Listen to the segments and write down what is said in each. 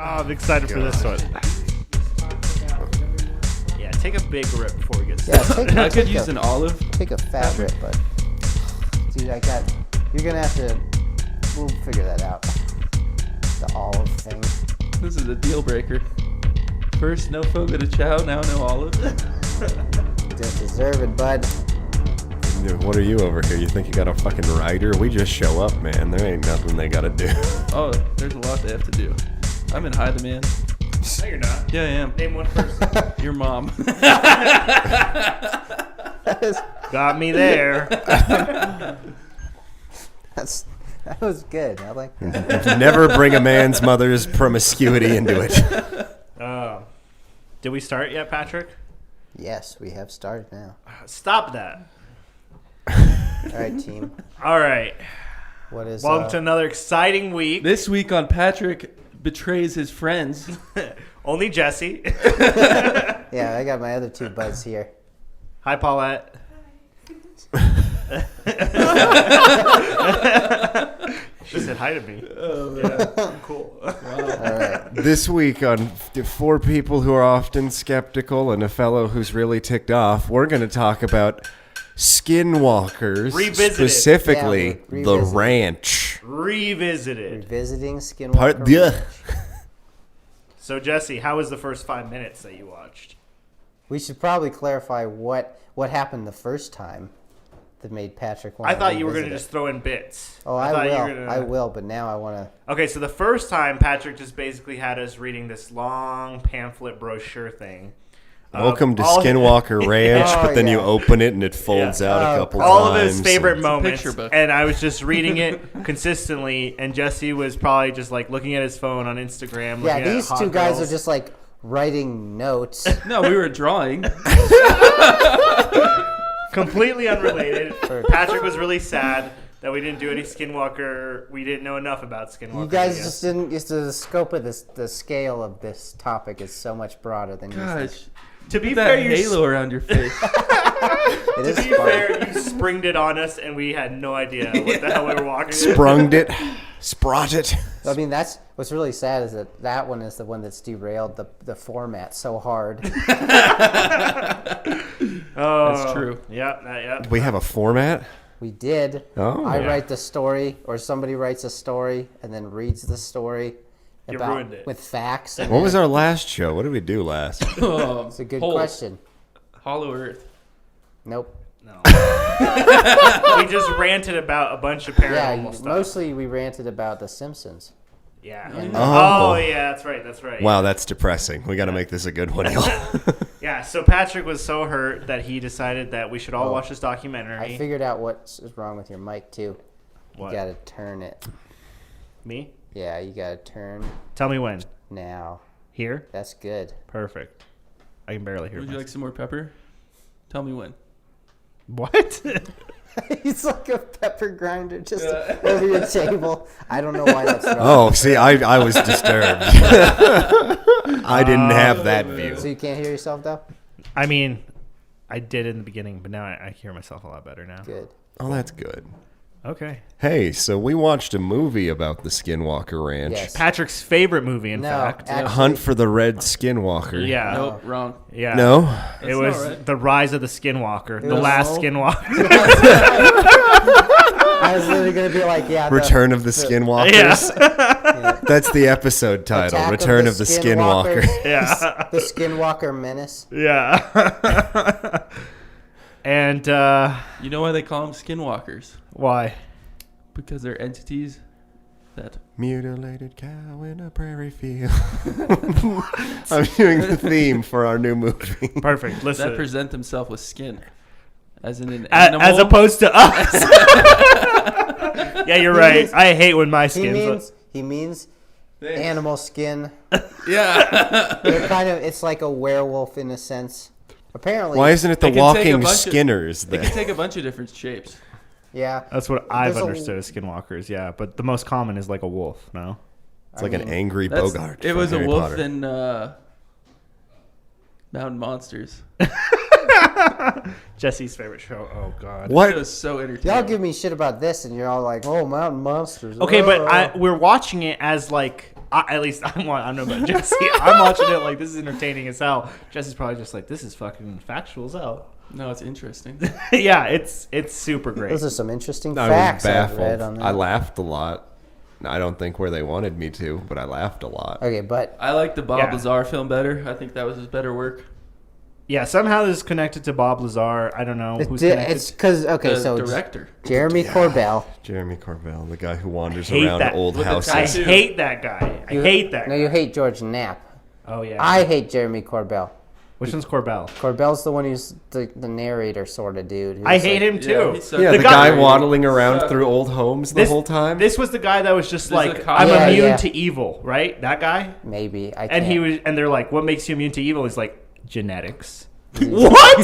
I'm excited for this one. Yeah, take a big rip before we get started. I could use an olive. Take a fat rip, but dude, you're gonna have to. We'll figure that out. The olive thing. This is a deal breaker. First, no fogo de chao. Now, no olive. Don't deserve it, bud. Dude, what are you over here? You think you got a fucking rider? We just show up, man. There ain't nothing they gotta do. Oh, there's a lot they have to do. I'm in high demand. No, you're not. Yeah, I am. Name one person. Your mom. Got me there. That was good. I like that. Never bring a man's mother's promiscuity into it. Did we start yet, Patrick? Yes, we have started now. Stop that. All right, team. All right. What is? Welcome to another exciting week. This week on Patrick Betrays His Friends. Only Jesse. Yeah, I got my other two buds here. Hi, Paulette. She said hi to me. Yeah, cool. All right. This week on Four People Who Are Often Skeptical and a Fellow Who's Really Ticked Off, we're going to talk about Skinwalkers, Revisited. specifically Yeah, the ranch. Revisited. Revisiting Skinwalker Ranch. So, Jesse, how was the first 5 minutes that you watched? We should probably clarify what happened the first time that made Patrick want I to thought you were going revisit to it. just throw in bits. Oh, I I thought will. you were gonna... I will, but now I want to. Okay, so the first time, Patrick just basically had us reading this long pamphlet brochure thing. Welcome to all- Skinwalker Ranch, Oh, but then you yeah. open it and it folds out a couple all times. of his favorite and- moments, picture book. and I was just reading it consistently, and Jesse was probably just like looking at his phone on Instagram. Yeah, looking at these hot two guys girls. are just like writing notes. No, we were drawing. completely unrelated. Patrick was really sad that we didn't do any Skinwalker. We didn't know enough about Skinwalker. You guys just didn't. Just the scope of this, the scale of this topic is so much broader than you think. Gosh. To be Put that fair, you halo around your face. It to is be fun. fair, you springed it on us, and we had no idea what the hell we were walking. Sprunged it, sprot it. I mean, that's what's really sad is that one is the one that's derailed the format so hard. Oh, That's true. Yeah. We have a format? We did. Oh. I Yeah. write the story, or somebody writes a story and then reads the story You ruined it. with facts. And What was our last show? What did we do last? It's a good question. Hollow Earth. Nope. No. We just ranted about a bunch of paranormal Yeah, stuff. mostly we ranted about The Simpsons. Yeah. Oh. Oh, yeah, that's right. That's right. Wow, that's depressing. We got to make this a good one, y'all. Yeah, so Patrick was so hurt that he decided that we should all watch this documentary. I figured out what is wrong with your mic too. What? You gotta turn it. Me? Yeah, you gotta turn Tell me when. now. Here? That's good. Perfect. I can barely hear Would you myself. like some more pepper? Tell me when. What? He's like a pepper grinder just over your table. I don't know why that's wrong. Oh, see, I was disturbed. I didn't have that view. So you can't hear yourself though? I mean, I did in the beginning, but now I hear myself a lot better now. Good. Oh, that's good. Okay. Hey, so we watched a movie about the Skinwalker Ranch. Yes. Patrick's favorite movie, in No, fact. actually, Hunt for the Red Skinwalker. Yeah. Nope, wrong. Yeah. No? It That's was not right. The Rise of the Skinwalker. The was- Last Skinwalker. I was literally gonna be like, yeah. Return of the Skinwalkers. Yeah. That's the episode title. Attack of Return the of the Skinwalker. Yeah. The Skinwalker Menace. Yeah. And You know why they call them skinwalkers? why? Because they're entities that... Mutilated cow in a prairie field. I'm doing the theme for our new movie. Perfect. Listen. that present themselves with skin. As in an animal. As opposed to us. Yeah, you're right. I hate when my skin's... He means Thanks. animal skin. Yeah. They're kind of. It's like a werewolf in a sense. Apparently. Why isn't it the It can take a walking bunch of- Skinners They then? can take a bunch of different shapes. Yeah. That's what I've There's a- understood as skinwalkers, yeah. But the most common is like a wolf, no? It's like an angry That's- Bogart. It from was a Harry wolf Potter. in Mountain Monsters. Jesse's favorite show. Oh, God. It What? was so entertaining. Y'all give me shit about this, and you're all like, "Oh, Mountain Monsters." Okay, oh. but we're watching it as like At least I don't know about Jesse. I'm watching it like this is entertaining as hell. Jesse's probably just like, this is fucking factual as hell. No, it's interesting. Yeah, it's super great. Those are some interesting I facts was I've read baffled. on that. I laughed a lot. I don't think where they wanted me to, but I laughed a lot. Okay, but I like the Bob Yeah. Lazar film better. I think that was his better work. Yeah, somehow this is connected to Bob Lazar. I don't know who's connected. it's because The so director. Jeremy Corbell. Jeremy Corbell, the guy who wanders Hate around that. old With the houses. I tattoo. hate that guy. I hate that No, guy. you hate George Knapp. Oh, yeah. I hate Jeremy Corbell. Which one's Corbell? Corbell's the one who's the narrator sort of dude. who's I hate like- him too. he's such Yeah, a the guy- guy waddling around Suck. through old homes the whole time. This was the guy that was just There's like, a cop- I'm Yeah, immune yeah. to evil, right? That guy? Maybe. I And can't. and they're like, what makes you immune to evil? He's like, genetics. What?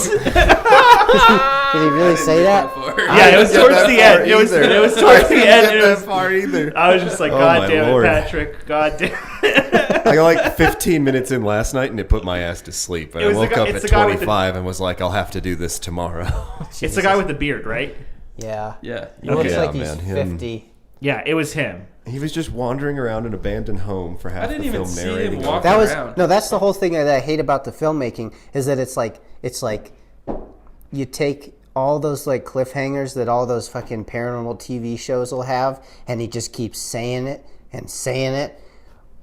Did he really say that? Yeah, it was towards the end. It was towards the end. It was, far either. I was just like, Oh, God my damn Lord. it, Patrick. God damn I got like 15 minutes in last night and it put my ass to sleep. And It I was the woke guy- up it's at the guy with the- 25 and was like, I'll have to do this tomorrow. It's the guy with the beard, right? Yeah. Yeah. He looks Yeah, like he's man, him. 50. Yeah, it was him. He was just wandering around an abandoned home for half I didn't the even film see him narrating. walk That was around. no. That's the whole thing that I hate about the filmmaking is that it's like you take all those like cliffhangers that all those fucking paranormal TV shows will have, and he just keeps saying it and saying it.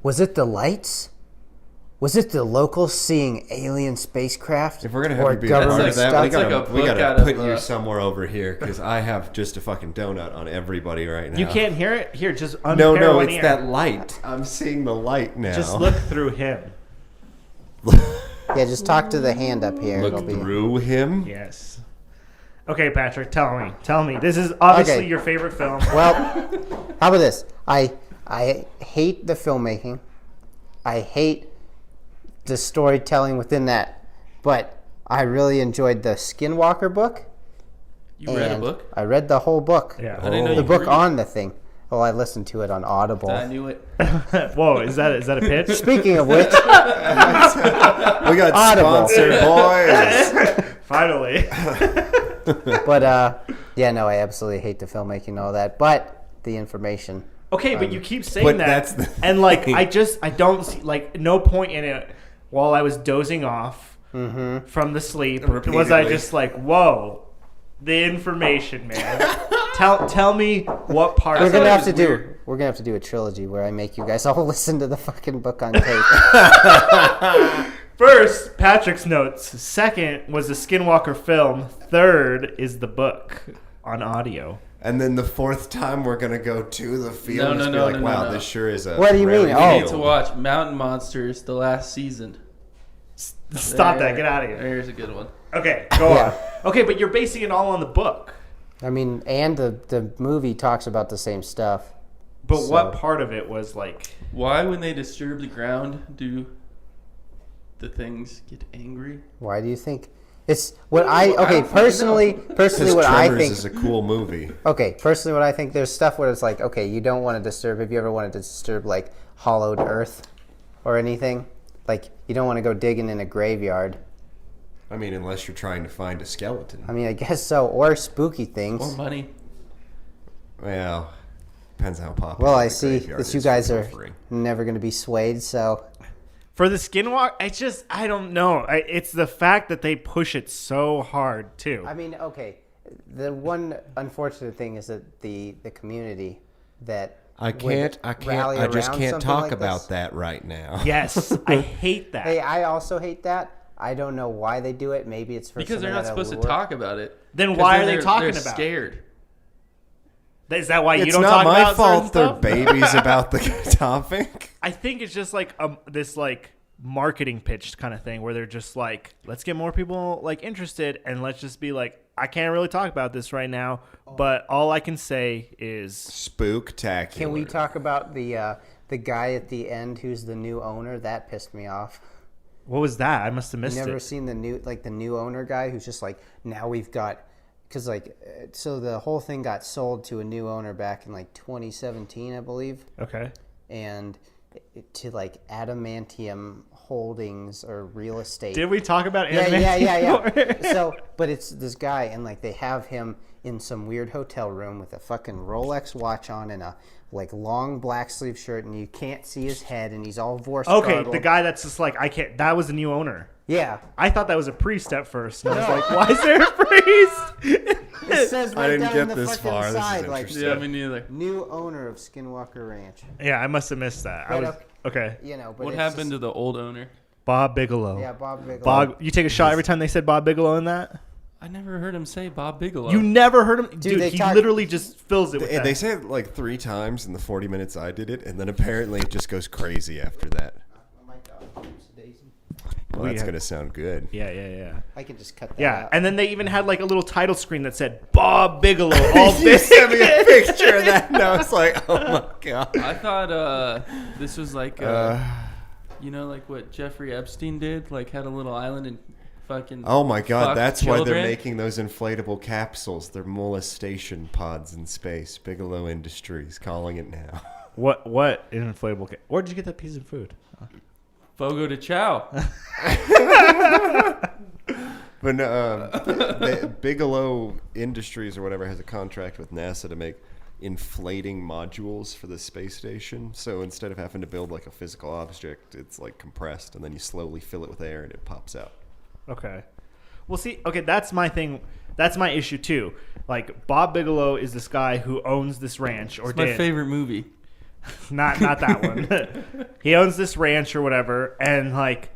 Was it the lights? Was it the locals seeing alien spacecraft? If we're gonna have or you be a part government of that, stuff? we It's like gotta, a we book gotta out of, put you somewhere over here because I have just a fucking donut on everybody right now. You can't hear it? Here, just No, unpair one it's ear. that light. I'm seeing the light now. Just look through him. Yeah, just talk to the hand up here. Look It'll be. through him. Yes. Okay, Patrick, tell me. This is obviously Okay. your favorite film. Well, how about this? I hate the filmmaking. I hate the storytelling within that, but I really enjoyed the Skinwalker book. You read a and book? I read the whole book. Yeah. I didn't know The you book read. on the thing. Well, I listened to it on Audible. I knew it. Whoa, is that a pitch? Speaking of which, We got Audible. sponsored boys. Finally. but yeah, no, I absolutely hate the filmmaking and all that, but the information. Okay, but you keep saying But that, that's the and like thing. I don't see like no point in it. While I was dozing off from the sleep, was I Repeatedly. just like, whoa, the information, man. tell me what part. We're of gonna it have was to do. weird. We're gonna have to do a trilogy where I make you guys all listen to the fucking book on tape. First, Patrick's notes. Second was the Skinwalker film. Third is the book on audio. And then the fourth time we're gonna go to the field No, and just no, be no, like, no, no, wow, no. this sure is a What do you rare mean? You Oh. need field. to watch Mountain Monsters, the last season. Stop that. Get out of here. There's a good one. Okay, go Yeah. on. Okay, but you're basing it all on the book. I mean, and the movie talks about the same stuff. But So- what part of it was like? Why, when they disturb the ground, do the things get angry? Why do you think? It's what I okay don't fucking personally. Personally, Because what I Tremors think. is a cool movie. Okay, personally, what I think. There's stuff where it's like, okay, you don't want to disturb. Have you ever wanted to disturb like hollowed earth or anything? Like you don't want to go digging in a graveyard. I mean, unless you're trying to find a skeleton. I mean, I guess so. Or spooky Or things. money? Well, depends how popular. Well, I the see graveyard that you is for guys are pilfering. never going to be swayed. So For the Skinwalker, I don't know. It's the fact that they push it so hard too. I mean, okay. The one unfortunate thing is that the community that I would rally I just around can't something talk like about this. that right now. Yes, I hate that. Hey, I also hate that. I don't know why they do it. Maybe it's for Because they're some not kind of supposed to lure. talk about it. Then 'Cause why then are they they're- talking they're about it? scared. Is that why you It's don't not talk my about fault they're certain stuff? babies about the topic. I think it's just like this like marketing pitch kind of thing where they're just like, let's get more people like interested and let's just be like, I can't really talk about this right now, but all I can say is Spooktacular. Can we talk about the guy at the end who's the new owner? That pissed me off. what was that? I must have missed Never it. seen the new owner guy who's just like, now we've got, because like, so the whole thing got sold to a new owner back in like 2017, I believe. Okay. And to like adamantium holdings or real estate. Did we talk about Yeah, anime? yeah. So, but it's this guy, and like they have him in some weird hotel room with a fucking Rolex watch on and a like long black sleeve shirt, and you can't see his head, and he's all vorse. Okay, garbled. the guy that's just like, I can't. That was the new owner. Yeah, I thought that was a priest at first. And I was like, why is there a priest? it says right I didn't down get the this fucking far. This is side, like interesting. Yeah, me neither. new owner of Skinwalker Ranch. Yeah, I must have missed that. I Right, was okay. You know, but What it's happened just- to the old owner? Bob Bigelow. Yeah, Bob Bigelow. Bob, you take a shot every time they said Bob Bigelow in that. I never heard him say Bob Bigelow. You never heard him, dude. they He talk- literally just fills it with They that. say it like 3 times in the 40 minutes I did it, and then apparently it just goes crazy after that. Oh my God, it's Daisy. Well, that's yeah. gonna sound good. Yeah. I can just cut that Yeah, out. and then they even had like a little title screen that said Bob Bigelow, all You big. sent me a picture of that, and I was like, "Oh my god!" I thought this was like, you know, like what Jeffrey Epstein did, like had a little island and fucking. Oh my god! fucked That's why they're children. making those inflatable capsules. They're molestation pods in space. Bigelow Industries calling it now. What inflatable? Where'd you get that piece of food? Fogo de Chao. But Bigelow Industries or whatever has a contract with NASA to make inflating modules for the space station. So instead of having to build like a physical object, it's like compressed, and then you slowly fill it with air, and it pops out. Okay. Well, see, okay, that's my thing. That's my issue too. Like Bob Bigelow is this guy who owns this ranch, or It's my did. favorite movie. Not that one. He owns this ranch or whatever, and like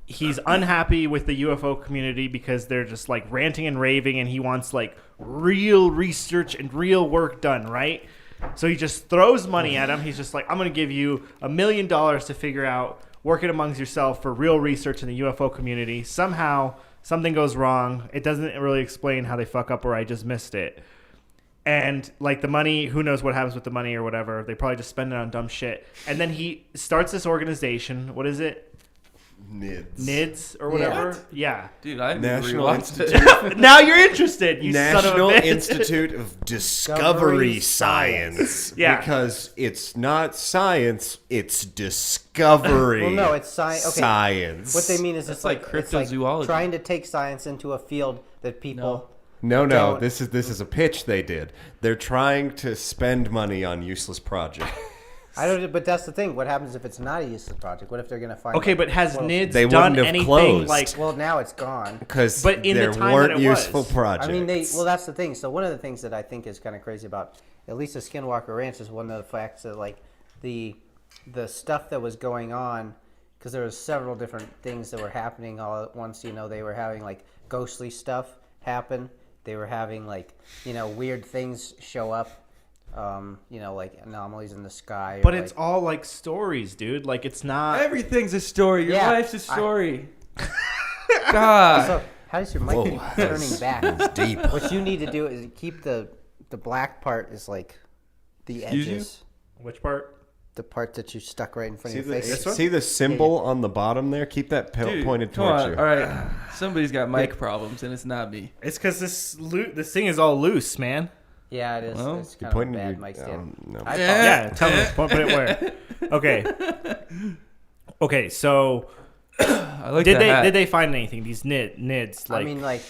he's unhappy with the UFO community because they're just like ranting and raving, and he wants like real research and real work done, right? So he just throws money at him. He's just like, I'm going to give you $1 million to figure out, work it amongst yourself for real research in the UFO community. Somehow something goes wrong. It doesn't really explain how they fuck up, or I just missed it. And like the money, who knows what happens with the money or whatever. They probably just spend it on dumb shit. And then he starts this organization. What is it? NIDS or whatever. What? Yeah. Dude, I National rewatched it. Institute. Now you're interested, you son of National a bitch. Institute of Discovery Discovery Science. Yeah. Because it's not science, it's discovery. Well, no, it's science. Okay. Science. What they mean is That's it's like it's like cryptozoology. trying to take science into a field that people. No, Don't- this is a pitch they did. They're trying to spend money on useless projects. I don't. But that's the thing. What happens if it's not a useless project? What if they're going to find? Okay, like, but has well, NIDS They done wouldn't have anything closed. like? Well, now it's gone. Because But in the there time that weren't it was. useful projects. I mean, well, that's the thing. So one of the things that I think is kind of crazy about at least the Skinwalker Ranch is one of the facts that like the stuff that was going on, because there was several different things that were happening all at once. You know, they were having like ghostly stuff happen. They were having like weird things show up. Like anomalies in the sky. But or, it's like, all like stories, dude. Like it's not. Everything's a story. Your Yeah, life's a story. God. So how does your mic Whoa, keep turning back? deep. What you need to do is keep the black part is like the Excuse you? edges. Which part? The part that you stuck right in front See of your face. one? the symbol on the bottom there? Keep that Dude, pointed come towards on. you. All right. Somebody's got mic problems, and it's not me. It's because this thing is all loose, man. Yeah, it is. Well, it's You're kind of a pointing bad to mic your, stand. no. I Yeah, tell me. Put it where? Okay. Okay, so I like did that they hat. did they find anything? These NIDS, like I mean, like,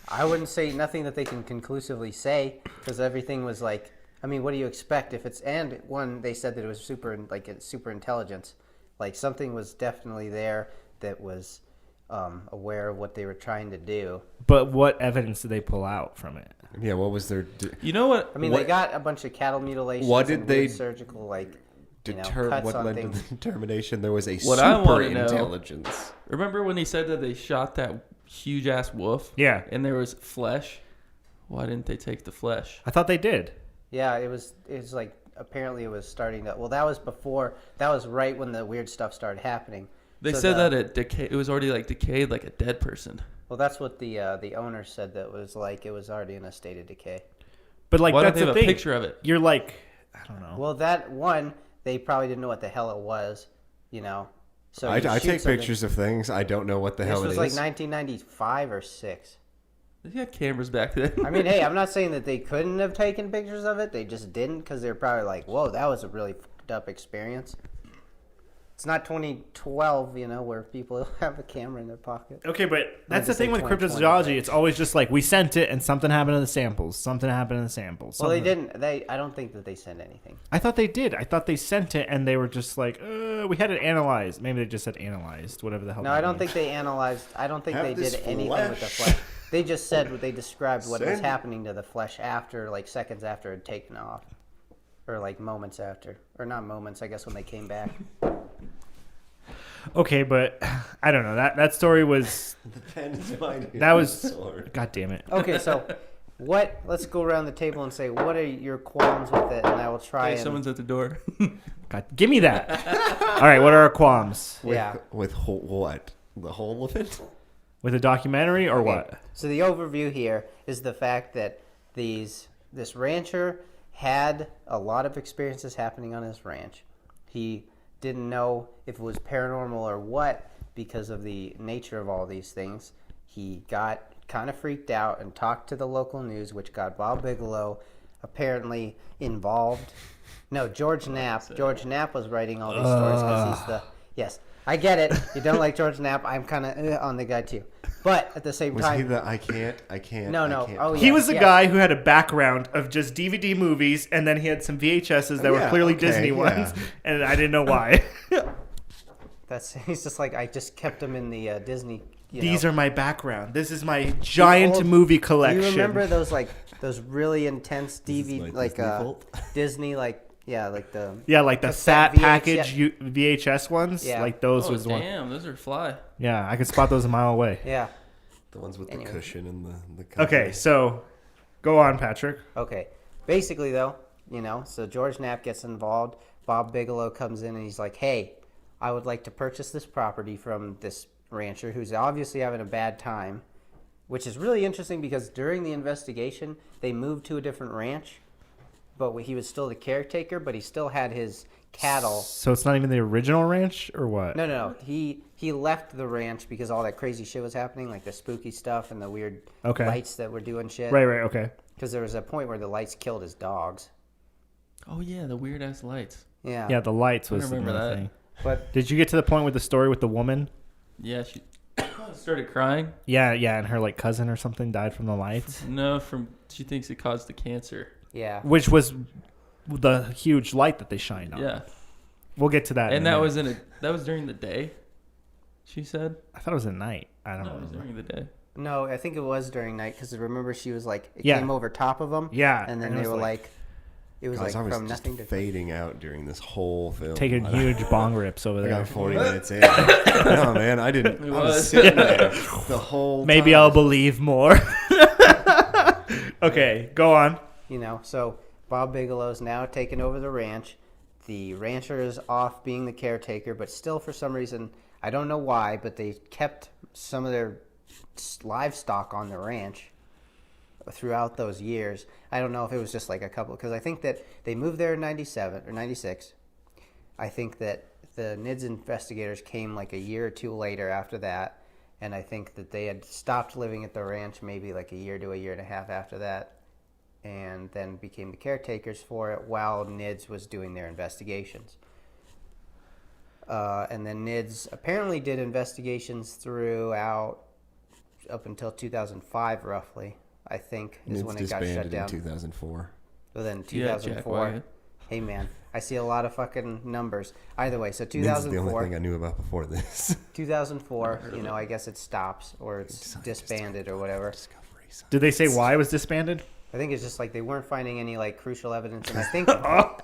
I wouldn't say nothing that they can conclusively say because everything was like. I mean, what do you expect if it's and one? They said that it was super intelligence, like something was definitely there that was aware of what they were trying to do. but what evidence did they pull out from it? Yeah, what was their You know what? I mean, What- they got a bunch of cattle mutilations. What did and they weird surgical cuts what on led things. to the determination there was a What I super wanna know- intelligence? Remember when he said that they shot that huge ass wolf? Yeah, And there was flesh? Why didn't they take the flesh? I thought they did. Yeah, it was like apparently it was starting to. Well, that was before. That was right when the weird stuff started happening. They So said that it was already like decayed like a dead person. Well, that's what the owner said. That was like it was already in a state of decay. But like Why don't that's they the have a thing. picture of it? You're like, I don't know. Well, that one they probably didn't know what the hell it was. So I you shoot take something- pictures of things. I don't know what the This hell it was is. like 1995 or 6. They had cameras back then. I mean, hey, I'm not saying that they couldn't have taken pictures of it. They just didn't because they're probably like, "Whoa, that was a really fucked up experience." It's not 2012, where people have a camera in their pocket. Okay, but that's the to say thing with 2020, cryptozoology. It's always just like we sent it and something happened to the samples. Something happened to the samples. Well, they something- didn't. I don't think that they sent anything. I thought they did. I thought they sent it and they were just like, we had it analyzed. Maybe they just said analyzed, whatever the hell. No, that I don't means. think they analyzed. I don't think Have they this did anything with the flesh. flesh. They just said what they described what was Send- happening to the flesh after, like seconds after it had taken off, or like moments after, or not moments. I guess when they came back. Okay, but I don't know. That story was. The pen is mine. That was. Sword. God damn it. Okay, so what? Let's go around the table and say what are your qualms with it, and I will try. Hey, and, someone's at the door. God, give me that. All right, what are our qualms yeah. With what? The whole of it? with a documentary or Okay, what? So the overview here is the fact that this rancher had a lot of experiences happening on his ranch. He didn't know if it was paranormal or what because of the nature of all these things. He got kind of freaked out and talked to the local news, which got Bob Bigelow apparently involved. No, George Knapp. George Knapp was writing all these stories because he's the... Yes, I get it. You don't like George Knapp. I'm kind of on the guy too. But at the same Was time... he the I can't? No. I can't. Oh, He yeah, was the yeah. guy who had a background of just DVD movies, and then he had some VHSs that were Yeah, clearly okay, Disney yeah. ones, and I didn't know why. He's just like, I just kept him in the Disney... These are my background. This is my giant old- movie Do collection. you remember those really intense This is DVD my like Disney vault. Disney like like the Yeah, like the cassette fat package VHS. VHS ones. Yeah. Like those Oh, was one. damn, those are fly. Yeah, I could spot those a mile away. yeah. The ones with Anyway. the cushion and the cover. Okay, so go on, Patrick. Okay. Basically though, so George Knapp gets involved. Bob Bigelow comes in and he's like, "Hey, I would like to purchase this property from this rancher who's obviously having a bad time," which is really interesting because during the investigation they moved to a different ranch, but he was still the caretaker, but he still had his cattle. So it's not even the original ranch, or what? No. He left the ranch because all that crazy shit was happening, like the spooky stuff and the weird Okay. lights that were doing shit. Right. Okay. Because there was a point where the lights killed his dogs. Oh yeah, the weird ass lights. Yeah. Yeah, the lights I was remember another that. thing. But Did you get to the point with the story with the woman? Yeah, she started crying. Yeah, and her like cousin or something died from the lights, No, she thinks it caused the cancer. yeah. which was the huge light that they shined on. Yeah, We'll get to that. and in a that minute. was during the day. She said. I thought it was at night. I don't No, it was remember. during the day. No, I think it was during night because remember she was like, it Yeah. came over top of them. Yeah, And then and it they was were like- like, it was Guys, I like was from just nothing to. fading out during this whole film. Taking huge bong rips over I there. got 40 minutes in. No, man, I didn't. It I was was. sitting there the whole Maybe time. I'll believe more. Okay, go on. So Bob Bigelow's now taken over the ranch. The rancher is off being the caretaker, but still for some reason, I don't know why, but they kept some of their livestock on the ranch throughout those years. I don't know if it was just like a couple, because I think that they moved there in 97 or 96. I think that the NIDS investigators came like a year or two later after that, and I think that they had stopped living at the ranch maybe like a year to a year and a half after that, and then became the caretakers for it while NIDS was doing their investigations. And then NIDS apparently did investigations throughout up until 2005 roughly, I think, is when it got shut disbanded down. in 2004. So then Yeah, Jack 2004. Wyatt. Hey man, I see a lot of fucking numbers. Either way, so This is the only 2004, thing I knew about before this. 2004, I guess it stops or it's disbanded or whatever. Discovery Science. Did they say why it was disbanded? I think it's just like they weren't finding any like crucial evidence, and I think Oh,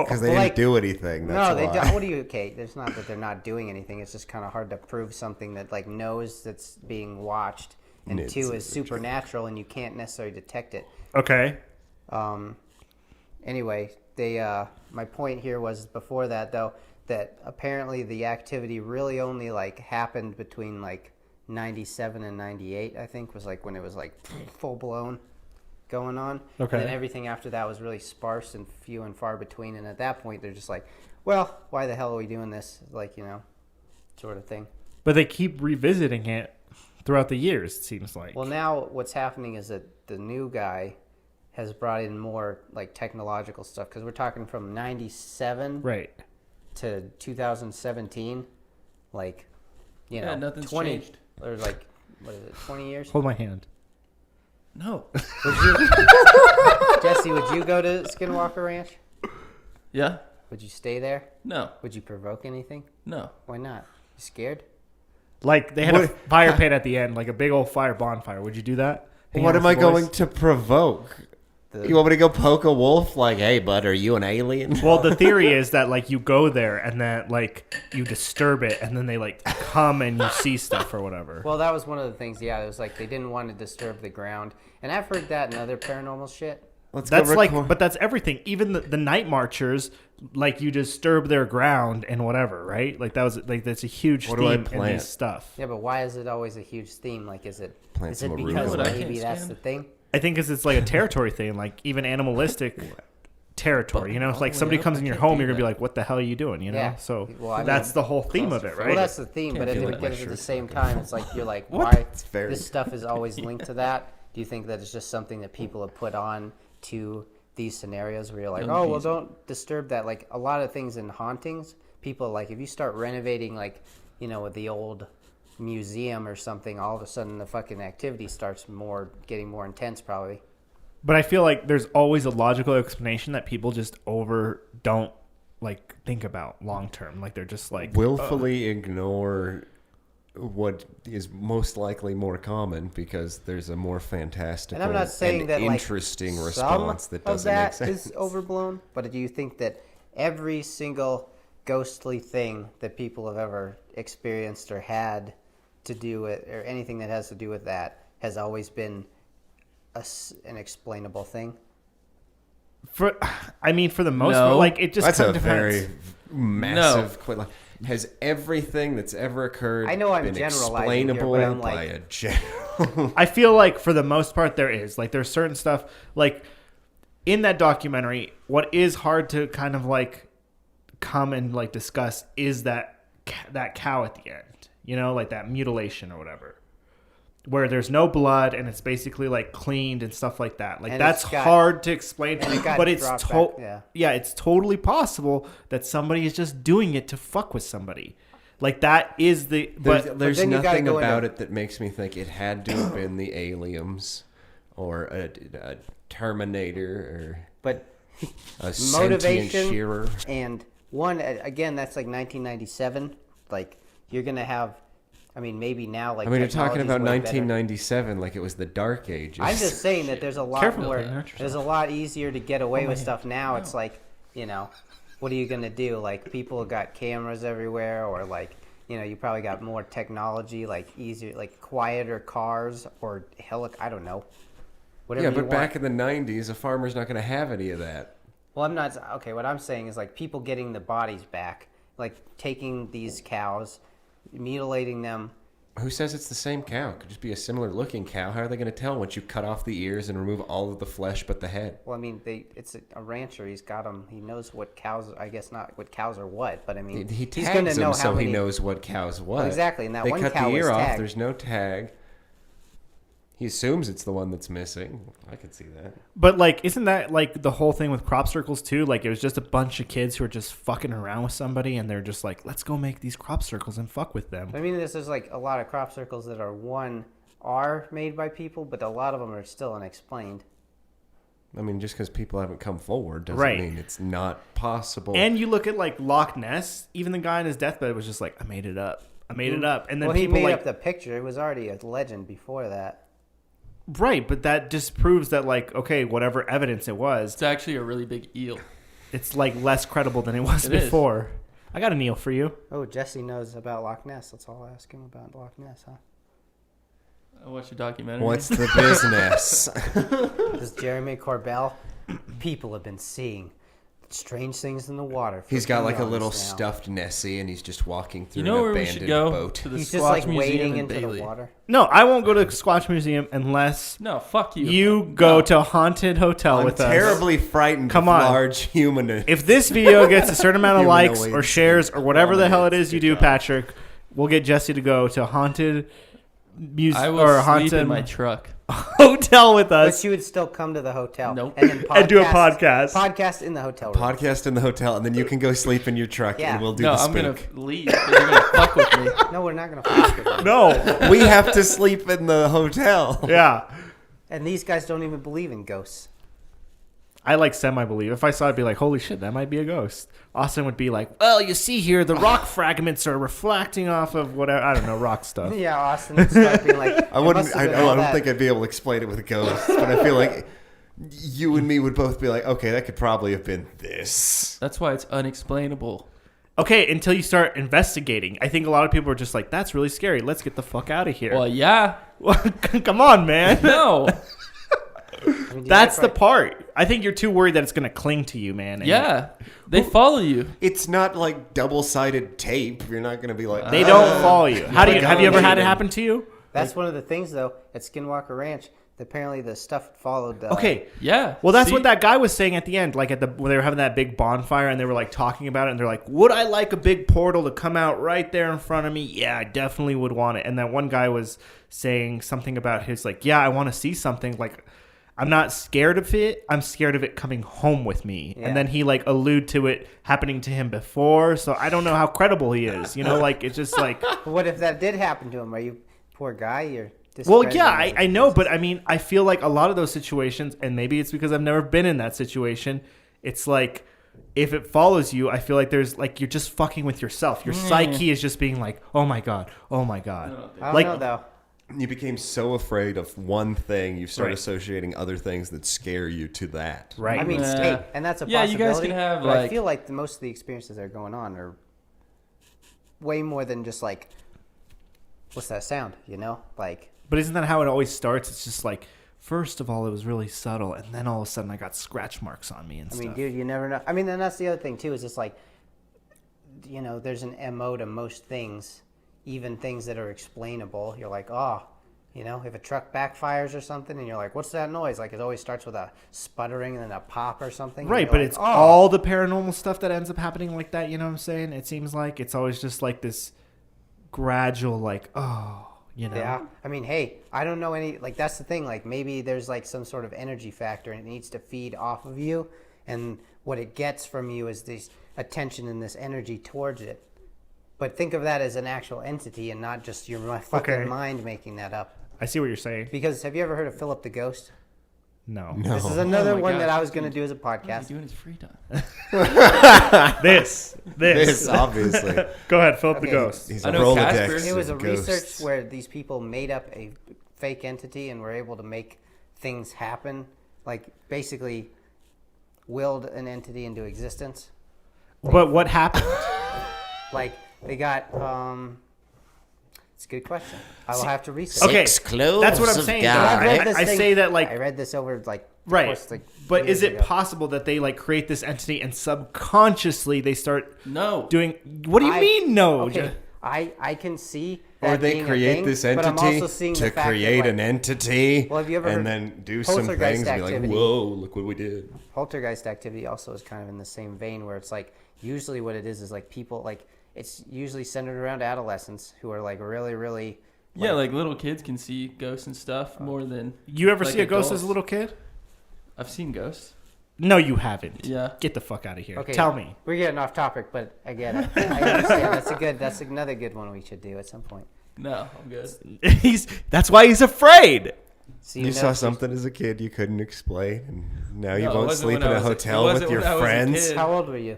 Because they Well, didn't like- do anything. That's no, they why. don't. What do you? Okay, it's not that they're not doing anything. It's just kind of hard to prove something that like knows that's being watched, and It's two a is supernatural, and you can't necessarily detect it. okay. Anyway, they my point here was before that though that apparently the activity really only like happened between like 97 and 98. I think was like when it was like full blown going on. Okay. And then everything after that was really sparse and few and far between. And at that point, they're just like, well, why the hell are we doing this? Like, sort of thing. But they keep revisiting it throughout the years, it seems like. Well, now what's happening is that the new guy has brought in more like technological stuff because we're talking from 97 right. to 2017, like, nothing's 20 changed. or like, what is it, 20 years? Hold my hand. No. Jesse, would you go to Skinwalker Ranch? Yeah. Would you stay there? No. Would you provoke anything? No. Why not? You scared? Like they had a fire pit at the end, like a big old fire bonfire. Would you do that? Hang What out am with I the going boys? to provoke? You want me to go poke a wolf? Like, hey, bud, are you an alien? Well, the theory is that like you go there and then like you disturb it, and then they like come and you see stuff or whatever. Well, that was one of the things. Yeah, it was like they didn't want to disturb the ground, and I've heard that in other paranormal shit. Let's That's go like, record. but that's everything. Even the night marchers, like you disturb their ground and whatever, right? Like that was like that's a huge What do I theme in plant? this stuff. Yeah, but why is it always a huge theme? Like, is it Plant is it some arugula. because You know what I maybe can't that's stand? the thing? I think it's like a territory thing, like even animalistic territory. You know, all if like the way somebody up, comes I in your can't home, do you're gonna be that. like, "What the hell are you doing?" You know. Yeah. So Well, I mean, that's the whole theme of it, right? Well, that's the theme, Can't but feel at it. the same time, it's like you're like, What? why It's very- this stuff is always linked to that? Do you think that it's just something that people have put on to these scenarios where you're like, Young oh, well, Jesus. don't disturb that? Like a lot of things in hauntings, people like if you start renovating, like with the old museum or something, all of a sudden the fucking activity starts getting more intense, probably. But I feel like there's always a logical explanation that people just don't like think about long term. Like they're just like willfully ignore what is most likely more common because there's a more fantastical And I'm not saying and that interesting like, response some that doesn't of that make sense. is overblown. But do you think that every single ghostly thing that people have ever experienced or had to do with, or anything that has to do with that, has always been an explainable thing? for the most No. part, like it just That's kind a of very depends. massive question. Has everything that's ever occurred I know I'm been generalizing here, explainable but I'm by like- a general? I feel like for the most part there is like there's certain stuff like in that documentary. What is hard to kind of like come and like discuss is that cow at the end, like that mutilation or whatever, where there's no blood and it's basically like cleaned and stuff like that. Like And that's it's got- hard to explain, and it got but it's dropped back, yeah. it's totally possible that somebody is just doing it to fuck with somebody. Like that is the There's then you gotta nothing go about into- it that makes me think it had to have been the aliens or a Terminator But or a sentient motivation shearer. and one again, that's like 1997. Like you're gonna have, maybe now like. I mean, you're talking technology's about way better. 1997 like it was the Dark Ages. I'm just saying that there's a lot Careful, more. don't hurt yourself. There's a lot easier to get away with stuff now. It's like, what are you gonna do? Like people got cameras everywhere, or like, you probably got more technology, like easier, like quieter cars or I don't know. Whatever yeah, you but want. back in the 90s, a farmer's not going to have any of that. Well, I'm not okay. What I'm saying is like people getting the bodies back, like taking these cows, mutilating them. Who says it's the same cow? It could just be a similar looking cow. How are they going to tell once you cut off the ears and remove all of the flesh but the head? Well, it's a rancher. He's got them. He knows what cows. I guess not what cows are what, but He he's tags going to them know so how many. he knows what cow's what. Well, exactly, and that they one cut cow the was ear off. tagged. There's no tag. He assumes it's the one that's missing. I could see that. But like, isn't that like the whole thing with crop circles too? Like, it was just a bunch of kids who are just fucking around with somebody, and they're just like, "Let's go make these crop circles and fuck with them." There's like a lot of crop circles that are made by people, but a lot of them are still unexplained. I mean, just because people haven't come forward doesn't Right. mean it's not possible. And you look at like Loch Ness. Even the guy in his deathbed was just like, "I made it up. I made it up." And then Well, he people made like, up the picture. It was already a legend before that. right? But that just proves that like, okay, whatever evidence it was, It's actually a really big eel. it's like less credible than it was It is. before. I got a Neil for you. Oh, Jesse knows about Loch Ness. Let's all ask him about Loch Ness, huh? I watched a documentary. What's the business? This is Jeremy Corbell. People have been seeing strange things in the water. For He's got like a eons little now. stuffed Nessie, and he's just walking through You know an where we abandoned should go? boat. To the He's Squatch just like Museum wading in into Bailey. the water. No, I won't go to Squatch Museum unless No, fuck you. you go to a haunted hotel I'm with us. terribly frightened Come of on. large human. If this video gets a certain amount of likes Humanoids. or shares or whatever the hell it is you do, Good job. Patrick, we'll get Jesse to go to haunted I museum will or sleep haunted in my truck. hotel with But us she would still come to the hotel. Nope. And then and do a podcast. Podcast in the hotel room. Podcast in the hotel, and then you can go sleep in your truck, Yeah. and we'll do No, the I'm gonna spook. leave. 'Cause you're gonna fuck with me. No, we're not going to fuck with them. No. We have to sleep in the hotel. Yeah. And these guys don't even believe in ghosts. I like semi-believe. If I saw it, I'd be like, holy shit, that might be a ghost. Austin would be like, well, you see here, the rock fragments are reflecting off of whatever, I don't know, rock stuff. Yeah, Austin would start being like, I wouldn't. I don't think I'd be able to explain it with ghosts, but I feel like you and me would both be like, okay, that could probably have been this. That's why it's unexplainable. Okay, until you start investigating. I think a lot of people are just like, that's really scary. Let's get the fuck out of here. Well, yeah. Come on, man. No. That's the part. I think you're too worried that it's going to cling to you, man. And Yeah. They follow you. It's not like double-sided tape. You're not going to be like They don't follow you. How do you? Like, Have you ever had it even- happen to you? That's one of the things, though, at Skinwalker Ranch. Apparently, the stuff followed. Okay. Yeah. Well, that's See? what that guy was saying at the end, like when they were having that big bonfire and they were like talking about it, and they're like, "Would I like a big portal to come out right there in front of me?" Yeah, I definitely would want it. And that one guy was saying something about his like, "Yeah, I want to see something." Like, I'm not scared of it. I'm scared of it coming home with me. Yeah. And then he like allude to it happening to him before, so I don't know how credible he is. You know, like it's just like. But what if that did happen to him? Are you poor guy? You're Well, discrediting yeah, his I know, but I mean, I feel like a lot of those situations, and maybe it's because I've never been in that situation, it's like, if it follows you, I feel like there's, like, you're just fucking with yourself. Your psyche is just being like, oh my God, oh my God. I don't like, know, though. You became so afraid of one thing, you start Right. associating other things that scare you to that. Right. I mean, Yeah. hey, and that's a Yeah, you possibility. guys can have, but I like- feel like most of the experiences that are going on are way more than just like, what's that sound? You know, like. but isn't that how it always starts? It's just like, first of all, it was really subtle, and then all of a sudden I got scratch marks on me and I stuff. mean, dude, you never know. I mean, and that's the other thing too. Is just like, you know, there's an MO to most things, even things that are explainable. You're like, oh, you know, if a truck backfires or something, and you're like, what's that noise? Like, it always starts with a sputtering and then a pop or something. and Right, you're but like, it's oh. all the paranormal stuff that ends up happening like that, you know what I'm saying? It seems like it's always just like this gradual, like, oh, you know? Yeah. I mean, hey, I don't know any, like, that's the thing. Like, maybe there's, like, some sort of energy factor and it needs to feed off of you. And what it gets from you is this attention and this energy towards it. But think of that as an actual entity and not just your fucking Okay. mind making that up. I see what you're saying. Because have you ever heard of Philip the Ghost? No. This is another Oh my one gosh, that I was dude. going to do as a What's podcast. he doing in his free time? This. This, obviously. Go ahead, Philip the Okay. Ghost. He's I a know Rolodex. Casper. It was a of ghosts. research where these people made up a fake entity and were able to make things happen. Like, basically willed an entity into existence. But what happened? Like, they got, it's a good question. I will have to research. Okay, cloves that's what I'm of saying. garlic. I've read this I thing- say that, like, I read this over, like, right. course, like, But years is it ago. possible that they like create this entity and subconsciously they start No. doing? What do you mean? No. Okay, I can see Or that they being a create thing, this but I'm entity also seeing to the fact create that, an like, entity Well, have you ever heard and then do some poltergeist things and be like, activity? whoa, look what we did. Poltergeist activity also is kind of in the same vein where it's like usually what it is like people like it's usually centered around adolescents who are like really really Yeah, like little kids can see ghosts and stuff more than You ever like see a ghost as adults. a little kid? I've seen ghosts. No, you haven't. Yeah. Get the fuck out of here. okay. Tell me. We're getting off topic, but again, I understand. That's another good one we should do at some point. No, I'm good. That's why he's afraid. So You know saw if something as a kid you couldn't explain, and now you No, it won't wasn't sleep when in I a was a- hotel it with wasn't your when I was a friends. kid. How old were you?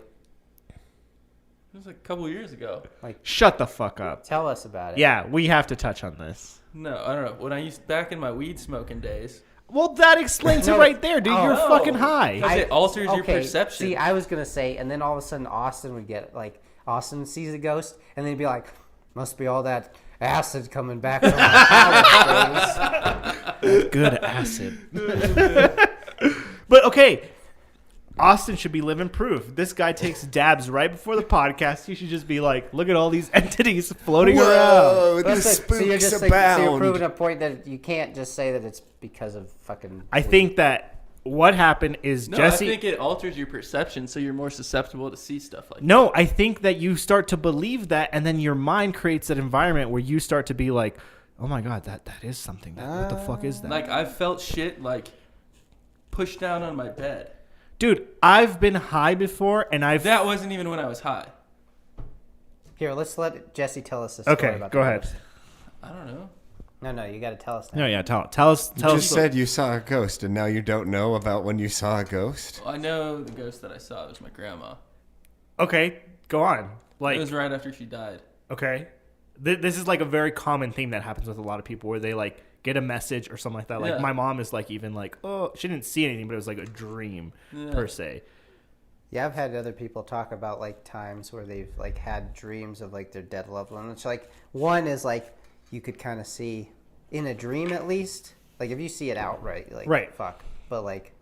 It was like a couple years ago. Shut the fuck up. Tell us about it. Yeah, we have to touch on this. No, I don't know. When I used back in my weed smoking days. Well, that explains No, it right there, dude. oh, You're no. fucking high. Because it alters your perception. See, I was gonna say, and then all of a sudden Austin would get like Austin sees a ghost, and then he'd be like, "Must be all that acid coming back from my college days." Good acid. But okay, Austin should be living proof. This guy takes dabs right before the podcast. You should just be like, look at all these entities floating around. Whoa, the That's it. spooks so you're just abound. so you're proving a point that you can't just say that it's because of fucking. I weed. think that what happened is No, Jesse. I think it alters your perception, so you're more susceptible to see stuff like that. No, I think that you start to believe that, and then your mind creates that environment where you start to be like, oh my God, that is something. What the fuck is that? Like I felt shit like pushed down on my bed. Dude, I've been high before, and That wasn't even when I was high. Here, let's let Jesse tell us the story Okay, about go the ahead. ghost. I don't know. No, you got to tell us that. No, yeah, tell us. You Tell just us. said you saw a ghost, and now you don't know about when you saw a ghost? Well, I know the ghost that I saw was my grandma. Okay, go on. Like, It was right after she died. okay, this is like a very common thing that happens with a lot of people where they like get a message or something like that. Like Yeah. my mom is like even like, oh, she didn't see anything, but it was like a dream per se. Yeah, I've had other people talk about like times where they've like had dreams of like their dead loved one. It's like one is like you could kind of see in a dream at least. Like if you see it outright, like Right. fuck. But like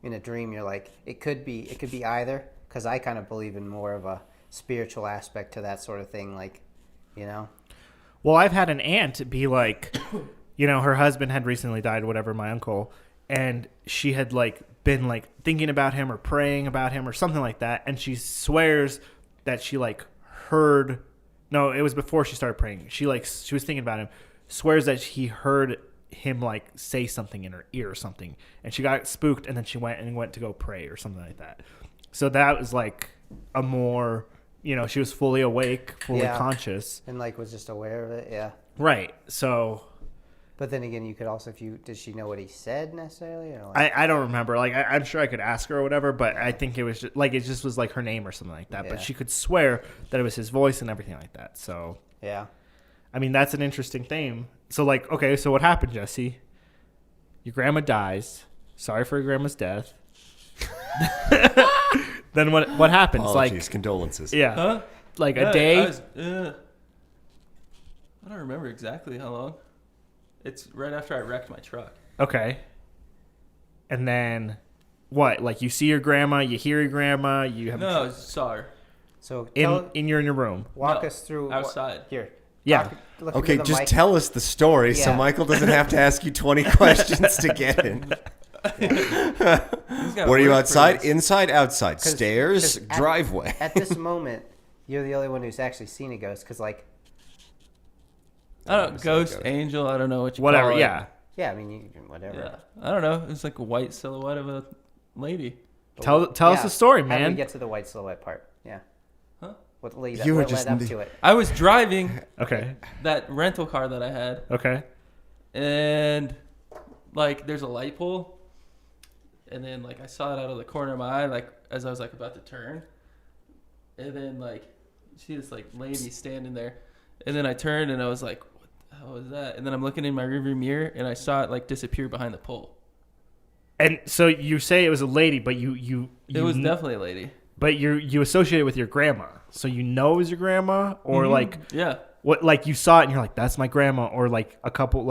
in a dream, you're like it could be either. Because I kind of believe in more of a spiritual aspect to that sort of thing. Like, you know. Well, I've had an aunt be like, you know, her husband had recently died, whatever, my uncle, and she had like been like thinking about him or praying about him or something like that, and she swears that she like heard. No, it was before she started praying. She was thinking about him. Swears that he heard him like say something in her ear or something, and she got spooked, and then she went to go pray or something like that. So that was like a more, you know, she was fully awake, fully conscious. And like was just aware of it, yeah. Right. So. But then again, you could also, did she know what he said necessarily? Or like, I don't remember. Like, I'm sure I could ask her or whatever, but I think it was just, like, it just was like her name or something like that. Yeah. But she could swear that it was his voice and everything like that. So, yeah. I mean, that's an interesting thing. So, like, okay, so what happened, Jesse? Your grandma dies. Sorry for your grandma's death. Then what happens? Apologies, Like, condolences. yeah, Huh? like Yeah, a day. I don't remember exactly how long. It's right after I wrecked my truck. Okay, and then what? Like, you see your grandma, you hear your grandma, you have No, I saw her So in your room. walk No, us through. outside. Here. Yeah. Look Okay, into the just mic. tell us the story so Yeah. Michael doesn't have to ask you 20 questions to get in. He's got Were you work outside? for this. Inside? Outside? 'Cause- Stairs? 'cause Driveway? At this moment, you're the only one who's actually seen a ghost. Because, like, I don't ghost, Ghost. angel. I don't know what you Whatever. call it. Yeah. yeah, I mean, whatever. Yeah. I don't know. It was like a white silhouette of a lady. Tell us the story, How do man. we get to the white silhouette part? Yeah. Huh? What led, You were what just led up ne- to it? I was driving Okay. that rental car that I had, Okay. and like there's a light pole, and then like I saw it out of the corner of my eye, like as I was like about to turn, and then like see this like lady standing there, and then I turned and I was like, what the hell was that? And then I'm looking in my rearview mirror and I saw it like disappear behind the pole. And so you say it was a lady, but you It was definitely a lady. But you associate it with your grandma, so you know it was your grandma, or like Yeah. what? Like you saw it and you're like, "That's my grandma," or like a couple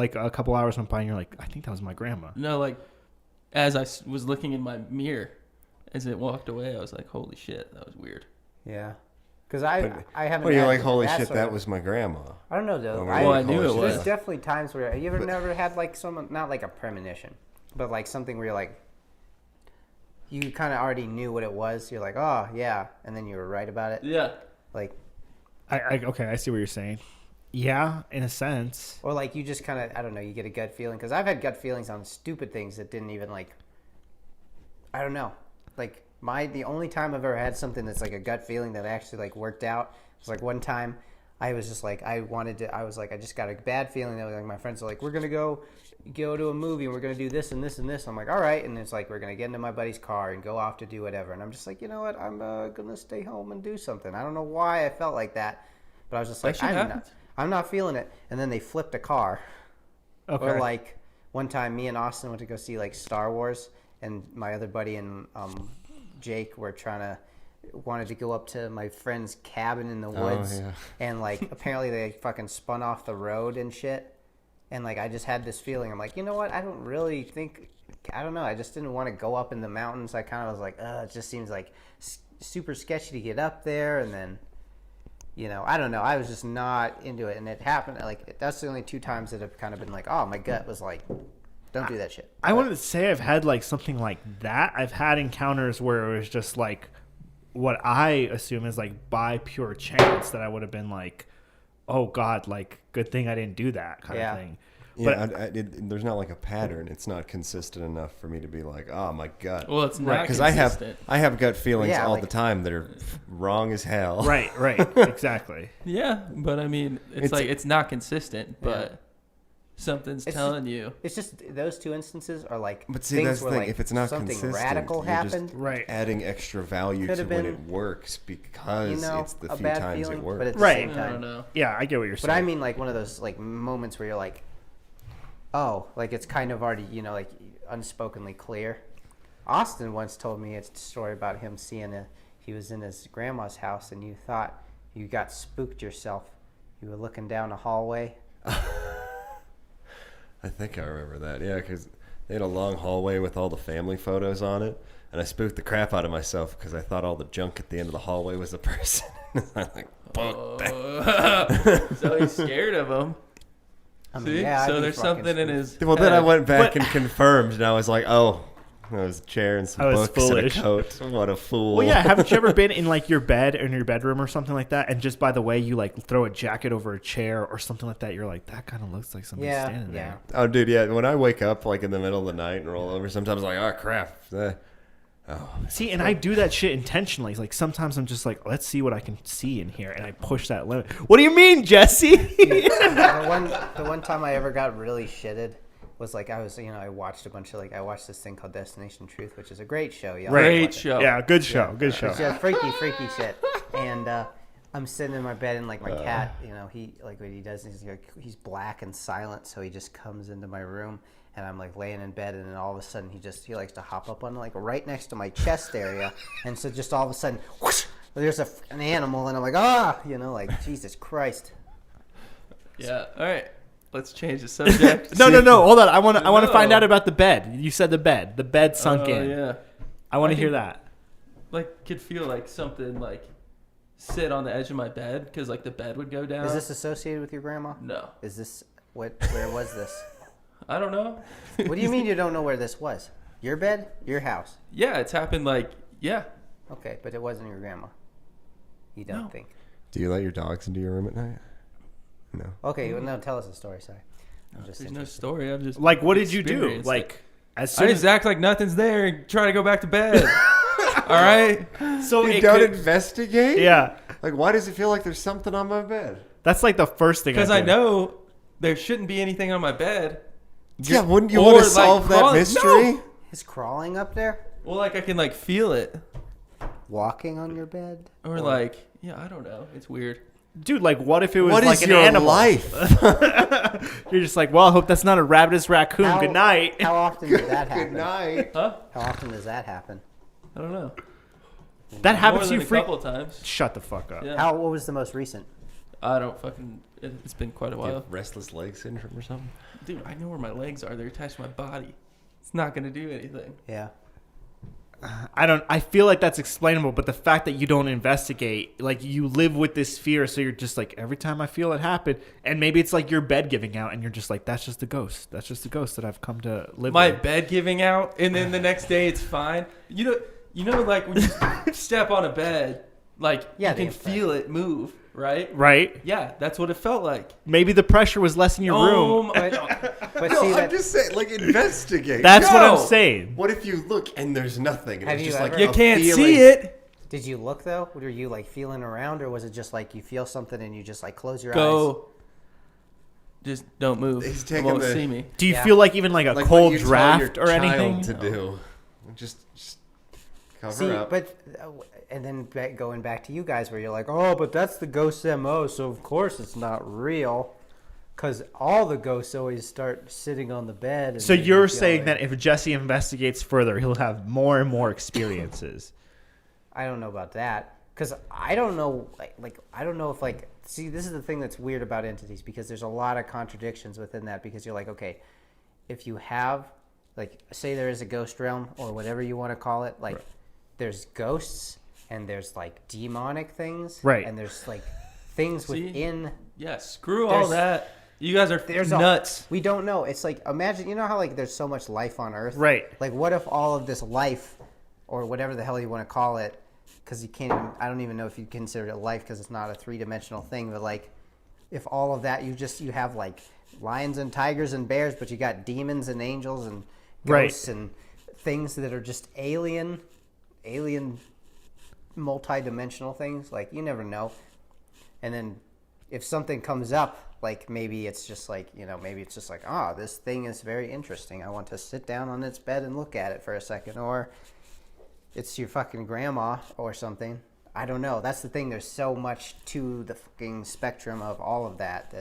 hours went by and you're like, "I think that was my grandma." No, like as I was looking in my mirror, as it walked away, I was like, "Holy shit, that was weird." Yeah. Because I haven't. Well, you're had like, holy shit, sort that of- was my grandma. I don't know though. Well, I knew it was. There's definitely times where you ever never had like someone, not like a premonition, but like something where you're like, you kind of already knew what it was. You're like, oh yeah, and then you were right about it. Yeah. Like, Okay, I see what you're saying. Yeah, in a sense. or like you just kind of, I don't know, you get a gut feeling. Because I've had gut feelings on stupid things that didn't even like, I don't know, like the only time I've ever had something that's like a gut feeling that actually like worked out was like one time I was just like, I just got a bad feeling that like my friends were like, we're gonna go to a movie and we're gonna do this and this and this. I'm like, all right, and it's like we're gonna get into my buddy's car and go off to do whatever, and I'm just like, you know what, I'm gonna stay home and do something. I don't know why I felt like that, but I was just That like, shit happens. I'm not feeling it. And then they flipped a car. Okay. Or like one time, me and Austin went to go see like Star Wars, and my other buddy and Jake were wanted to go up to my friend's cabin in the woods, yeah. and like apparently they fucking spun off the road and shit. And like I just had this feeling. I'm like, you know what? I don't really think. I don't know. I just didn't want to go up in the mountains. I kind of was like, it just seems like super sketchy to get up there, and then. You know, I don't know. I was just not into it, and it happened. Like that's the only two times that have kind of been like, oh, my gut was like, don't do that shit. I wanted to say I've had like something like that. I've had encounters where it was just like what I assume is like by pure chance that I would have been like, oh God, like good thing I didn't do that kind Yeah. of thing. Yeah, But there's not like a pattern. It's not consistent enough for me to be like, oh, my gut. Well, it's not Because consistent. I have gut feelings Yeah, all like- the time that are wrong as hell. right, exactly. Yeah, but I mean, it's not consistent, but something's It's telling you. It's just those two instances are like But see, things that's the where thing. like If it's not something consistent, radical you're just happened. Right. adding extra value Could to have when been, it works because You know, it's the a few bad times feeling, it works. but at the Right. same I time. don't know. Yeah, I get what you're But saying. I mean, like one of those like moments where you're like, oh, like it's kind of already, like unspokenly clear. Austin once told me a story about him he was in his grandma's house and you thought you got spooked yourself. You were looking down a hallway. I think I remember that. Yeah, because they had a long hallway with all the family photos on it, and I spooked the crap out of myself because I thought all the junk at the end of the hallway was a person. I'm like, fuck that. So he's scared of him. I mean, See? yeah, I'd So be there's fucking something in spooked. his. Well, then I head. went back But- and confirmed, and I was like, oh, it was a chair and some I was books foolish. and a coat. What a fool. Well, yeah. Haven't you ever been in like your bed or in your bedroom or something like that, and just by the way you like throw a jacket over a chair or something like that, you're like, that kind of looks like somebody's Yeah, standing yeah. there. Oh, dude, yeah. When I wake up like in the middle of the night and roll over, sometimes I'm like, oh, crap. See, and I do that shit intentionally. Like sometimes I'm just like, let's see what I can see in here, and I push that limit. What do you mean, Jesse? the one time I ever got really shitted was like I watched a bunch of I watched this thing called Destination Truth, which is a great show. Y'all Right. should Great watch it. show. Yeah, good show, good show. It's just freaky shit. And I'm sitting in my bed and like my cat, he like what he does is he's black and silent, so he just comes into my room and I'm like laying in bed and then all of a sudden he likes to hop up on like right next to my chest area, and so just all of a sudden whoosh, there's an animal and I'm like like Jesus Christ. Yeah. All right. Let's change the subject. No, hold on. I want to No. find out about the bed. You said the bed. The bed sunk in. Yeah. I want I to hear can- that. Like could feel like something like sit on the edge of my bed because like the bed would go down. Is this associated with your grandma? No. Is this where was this? I don't know. What do you mean you don't know where this was? Your bed? Your house? Yeah, it's happened like yeah. Okay, but it wasn't your grandma. You don't No. think? Do you let your dogs into your room at night? No. Okay, well, no, tell us a story. Sorry, I'm just There's no interested. story. I'm just Like, what did you do? experienced Like, it. as I soon just as act like nothing's there and try to go back to bed. All right. so You it don't could- investigate? yeah, Like, why does it feel like there's something on my bed? that's like the first thing. Because I do. know there shouldn't be anything on my bed. Yeah, wouldn't you or, want to like, solve that crawling- mystery? No. Is crawling up there? Well, like I can like feel it, Walking on your bed? or like I don't know. It's weird. Dude, like, what if it was What like is an your animal? life? You're just like, well, I hope that's not a ravenous raccoon. How- Good night. How often does that happen? Good night. Huh? How often does that happen? I don't know. That happens More to than you a freak. couple times. Shut the fuck up. Yeah. What was the most recent? I don't fucking. It's been quite a Do you while. have restless leg syndrome or something? Dude, I know where my legs are. They're attached to my body. It's not gonna do anything. Yeah. I feel like that's explainable, but the fact that you don't investigate, like you live with this fear, so you're just like, every time I feel it happen, and maybe it's like your bed giving out, and you're just like, that's just a ghost. That's just a ghost that I've come to live My with. bed giving out, and then the next day it's fine. You know, like when you step on a bed, like Yeah, you can the effect. feel it move, right? Right? Yeah, that's what it felt like. Maybe the pressure was less in your room. But No, see I'm that just saying, like, investigate. That's what I'm No. saying. What if you look and there's nothing? And Have it's you just like ever- You a can't feeling. see it. did you look though? Were you like feeling around, or was it just like you feel something and you just like close your eyes? Go. Just don't move. He's You taking won't the- see me. Do you Yeah. feel like even like a Like what cold you tell draft your or child anything? to do. Just cover See, up. but and then going back to you guys, where you're like, oh, but that's the ghost's MO, so of course it's not real, because all the ghosts always start sitting on the bed. And So then you're you feel saying like- that if Jesse investigates further, he'll have more and more experiences. I don't know about that, because I don't know, like I don't know if like, see, this is the thing that's weird about entities, because there's a lot of contradictions within that, because you're like, okay, if you have, like, say there is a ghost realm or whatever you want to call it, like, there's ghosts and there's like demonic things, Right. and there's like things See? within. Yeah, screw all There's- that. You guys are There's nuts. We don't know. It's like, imagine, you know how like there's so much life on Earth, Right. Like, what if all of this life, or whatever the hell you want to call it, because you can't even, I don't even know if you consider it life because it's not a three-dimensional thing, but like, if all of that you have like lions and tigers and bears, but you got demons and angels and ghosts and things that are just alien multi-dimensional things. Like, you never know. And then if something comes up, like maybe it's just like, this thing is very interesting. I want to sit down on its bed and look at it for a second. Or it's your fucking grandma or something. I don't know. That's the thing. There's so much to the fucking spectrum of all of that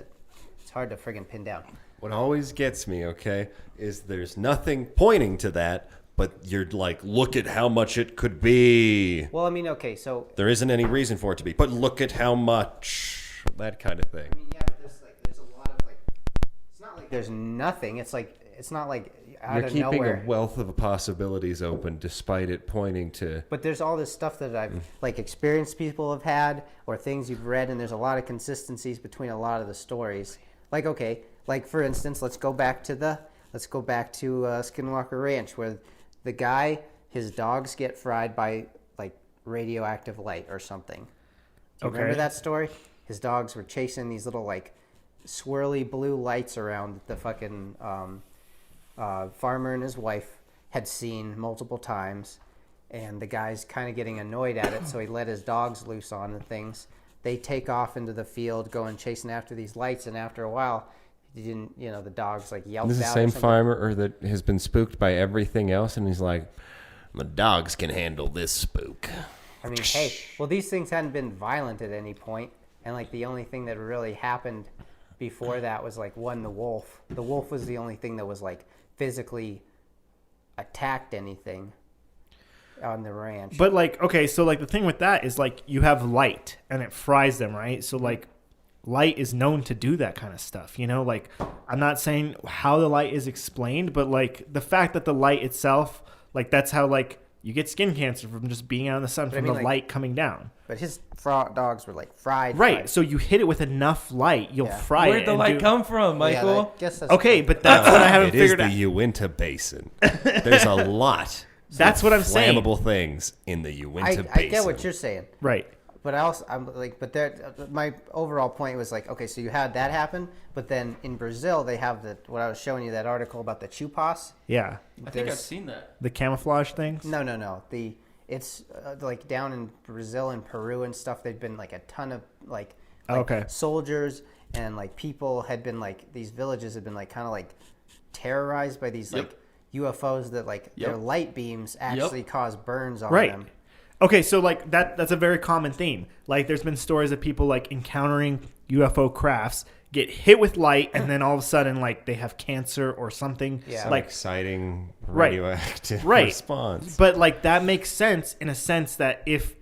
it's hard to friggin' pin down. What always gets me, okay, is there's nothing pointing to that, but you're like, look at how much it could be. Well, I mean, okay, so There isn't any reason for it to be, but look at how much. That kind of thing. I mean, yeah, but there's a lot of like. It's not like there's nothing. It's not like out You're of keeping nowhere. a wealth of possibilities open, despite it pointing to. But there's all this stuff that I've like experienced people have had, or things you've read, and there's a lot of consistencies between a lot of the stories. Like, okay, like for instance, let's go back to Skinwalker Ranch, where the guy, his dogs get fried by like radioactive light or something. Do you remember that story? His dogs were chasing these little like swirly blue lights around the fucking farmer and his wife had seen multiple times, and the guy's kind of getting annoyed at it, so he let his dogs loose on the things. They take off into the field, going chasing after these lights, and after a while, he didn't, the dogs like yelped out. This is the same farmer or that has been spooked by everything else, and he's like, my dogs can handle this spook. I mean, hey, well, these things hadn't been violent at any point, and like the only thing that really happened before that was like the wolf. The wolf was the only thing that was like physically attacked anything on the ranch. But like, okay, so like the thing with that is like you have light and it fries them, right? So like light is known to do that kind of stuff, like I'm not saying how the light is explained, but like the fact that the light itself, like that's how like you get skin cancer from just being out in the sun from the light coming down. But his dogs were like fried. Right. So you hit it with enough light, you'll fry it. Where'd the light come from, Michael? Yeah, I guess that's okay, but that's what I haven't figured out. It is the Uinta Basin. There's a lot. That's what I'm saying. Flammable things in the Uinta Basin. I get what you're saying. Right. But my overall point was like, okay, so you had that happen, but then in Brazil they have what I was showing you, that article about the chupas. Yeah. I think I've seen that. The camouflage things? No. It's like down in Brazil and Peru and stuff. There'd been like a ton of like soldiers and like people had been like, these villages had been like kind of like terrorized by these like UFOs that like their light beams actually cause burns on them. Okay, so like that's a very common theme. Like there's been stories of people like encountering UFO crafts, get hit with light, and then all of a sudden like they have cancer or something. Yeah. Some like exciting radioactive response. But like that makes sense in a sense that if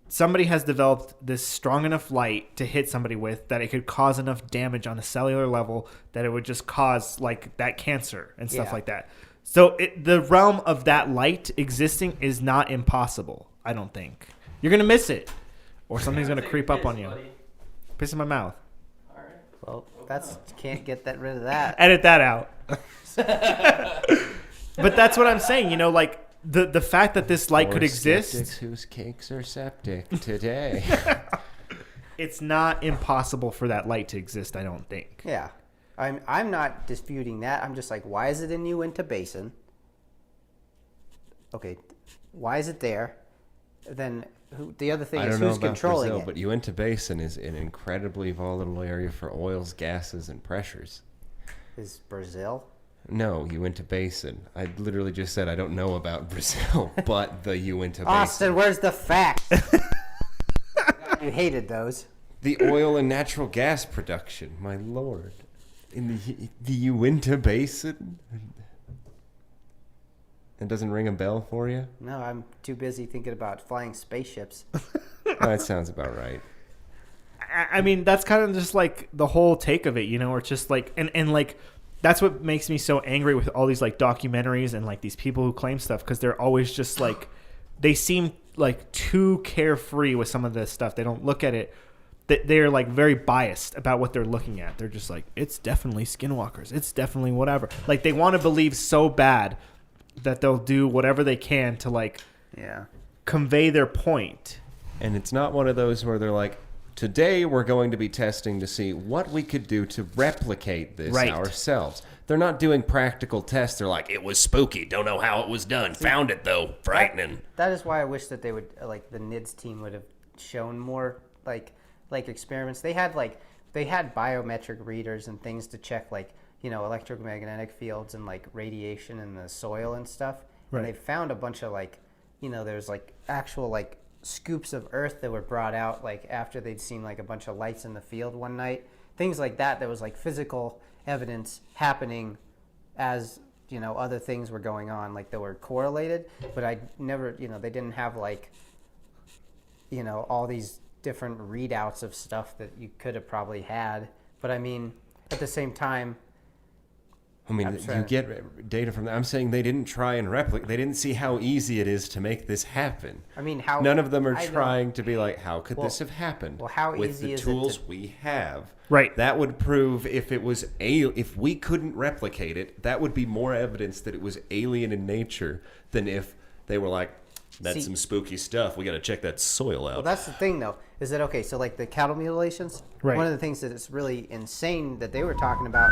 somebody has developed this strong enough light to hit somebody with, that it could cause enough damage on a cellular level that it would just cause like that cancer and stuff like that. So the realm of that light existing is not impossible. I don't think. You're going to miss it. Or something's going to creep up on you. Buddy. Piss in my mouth. All right. Well, can't get rid of that. Edit that out. But that's what I'm saying. Like the fact that this light could exist. Skeptics whose cakes are septic today. It's not impossible for that light to exist, I don't think. Yeah. I'm not disputing that. I'm just like, why is it in Uinta Basin? Okay. Why is it there? Then the other thing is who's controlling Brazil, it? but Uinta Basin is an incredibly volatile area for oils, gases, and pressures. Is Brazil? No, Uinta Basin. I literally just said I don't know about Brazil, but the Uinta Austin, Basin. where's the facts? You hated those. The oil and natural gas production, my lord. In the Uinta Basin? It doesn't ring a bell for you? No, I'm too busy thinking about flying spaceships. That sounds about right. I mean, that's kind of just like the whole take of it, or it's just like, and like, that's what makes me so angry with all these like documentaries and like these people who claim stuff, because they're always just like, they seem like too carefree with some of this stuff. They don't look at it. They're like very biased about what they're looking at. They're just like, it's definitely skinwalkers. It's definitely whatever. Like they want to believe so bad that they'll do whatever they can to like convey their point. And it's not one of those where they're like, Today we're going to be testing to see what we could do to replicate this Right. ourselves. They're not doing practical tests. They're like, it was spooky. Don't know how it was done. Found it, though. Frightening. That is why I wish that they would, like, the NIDS team would have shown more, like experiments. They had biometric readers and things to check, like, you know, electromagnetic fields and, like, radiation in the soil and stuff. Right. And they found a bunch of, like, you know, there's, like, actual, like, scoops of earth that were brought out, like, after they'd seen, like, a bunch of lights in the field one night. Things like that. There was, like, physical evidence happening as, you know, other things were going on, like, that were correlated. But I never, you know, they didn't have, like, you know, all these different readouts of stuff that you could have probably had. But I mean, at the same time, I mean, you get data from that. I'm saying they didn't try and replicate. They didn't see how easy it is to make this happen. I mean, how None of them are I trying to be like, how could this have happened? Well, how with easy the is it tools to- we have? Right. That would prove if it was if we couldn't replicate it, that would be more evidence that it was alien in nature than if they were like, that's See- some spooky stuff. We got to check that soil out. Well, that's the thing, though, is that, okay, so, like, the cattle mutilations, Right. one of the things that is really insane that they were talking about,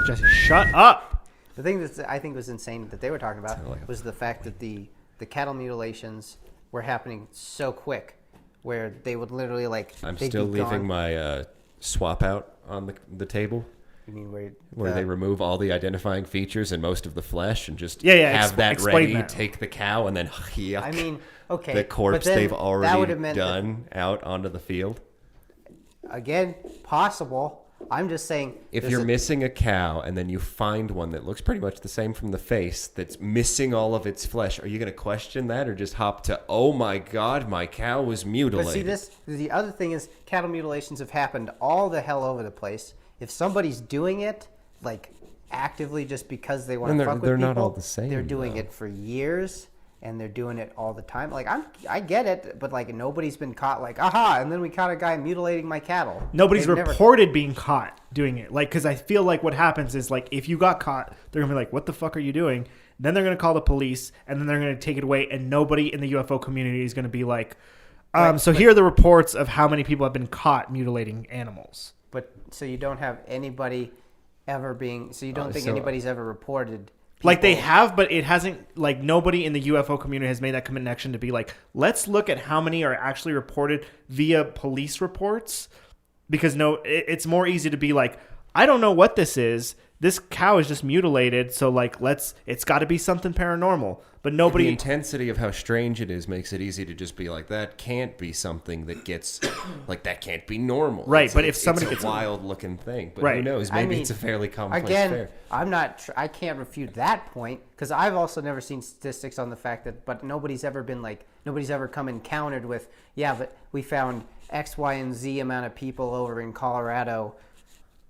Just shut up. the thing that I think was insane that they were talking about Sounded like a was the fact that the cattle mutilations were happening so quick, where they would literally, like, I'm they'd still be leaving gone. my swap out on the table. You mean Where they remove all the identifying features and most of the flesh and just Yeah, have that explain ready, that. take the cow, and then yuck, I mean, okay, the but corpse then they've that already would have meant that- done out onto the field. Again, possible. I'm just saying, If there's you're a- missing a cow and then you find one that looks pretty much the same from the face that's missing all of its flesh, are you going to question that or just hop to, oh my God, my cow was mutilated? But see, the other thing is, cattle mutilations have happened all the hell over the place. If somebody's doing it, like, actively just because they want And to they're- fuck with they're people, not all the same, they're doing though. it for years, and they're doing it all the time. Like, I get it, but, like, nobody's been caught, like, aha, and then we caught a guy mutilating my cattle. Nobody's They've never- reported being caught doing it. Like, because I feel like what happens is, like, if you got caught, they're going to be like, what the fuck are you doing? Then they're going to call the police, and then they're going to take it away, and nobody in the UFO community is going to be like, here are the reports of how many people have been caught mutilating animals. But, so you don't have anybody ever being, so you don't think so- anybody's ever reported Like, they people- have, but it hasn't, like, nobody in the UFO community has made that connection to be like, let's look at how many are actually reported via police reports. Because, it's more easy to be like, I don't know what this is. This cow is just mutilated, so, like, it's got to be something paranormal. But The nobody... intensity of how strange it is makes it easy to just be like, that can't be something that gets, like, that can't be normal. Right, but if somebody it's gets- a wild looking thing, but who Right. knows? I Maybe mean, it's a fairly complex Again, affair. I can't refute that point because I've also never seen statistics on the fact that, but nobody's ever come encountered with, yeah, but we found X, Y, and Z amount of people over in Colorado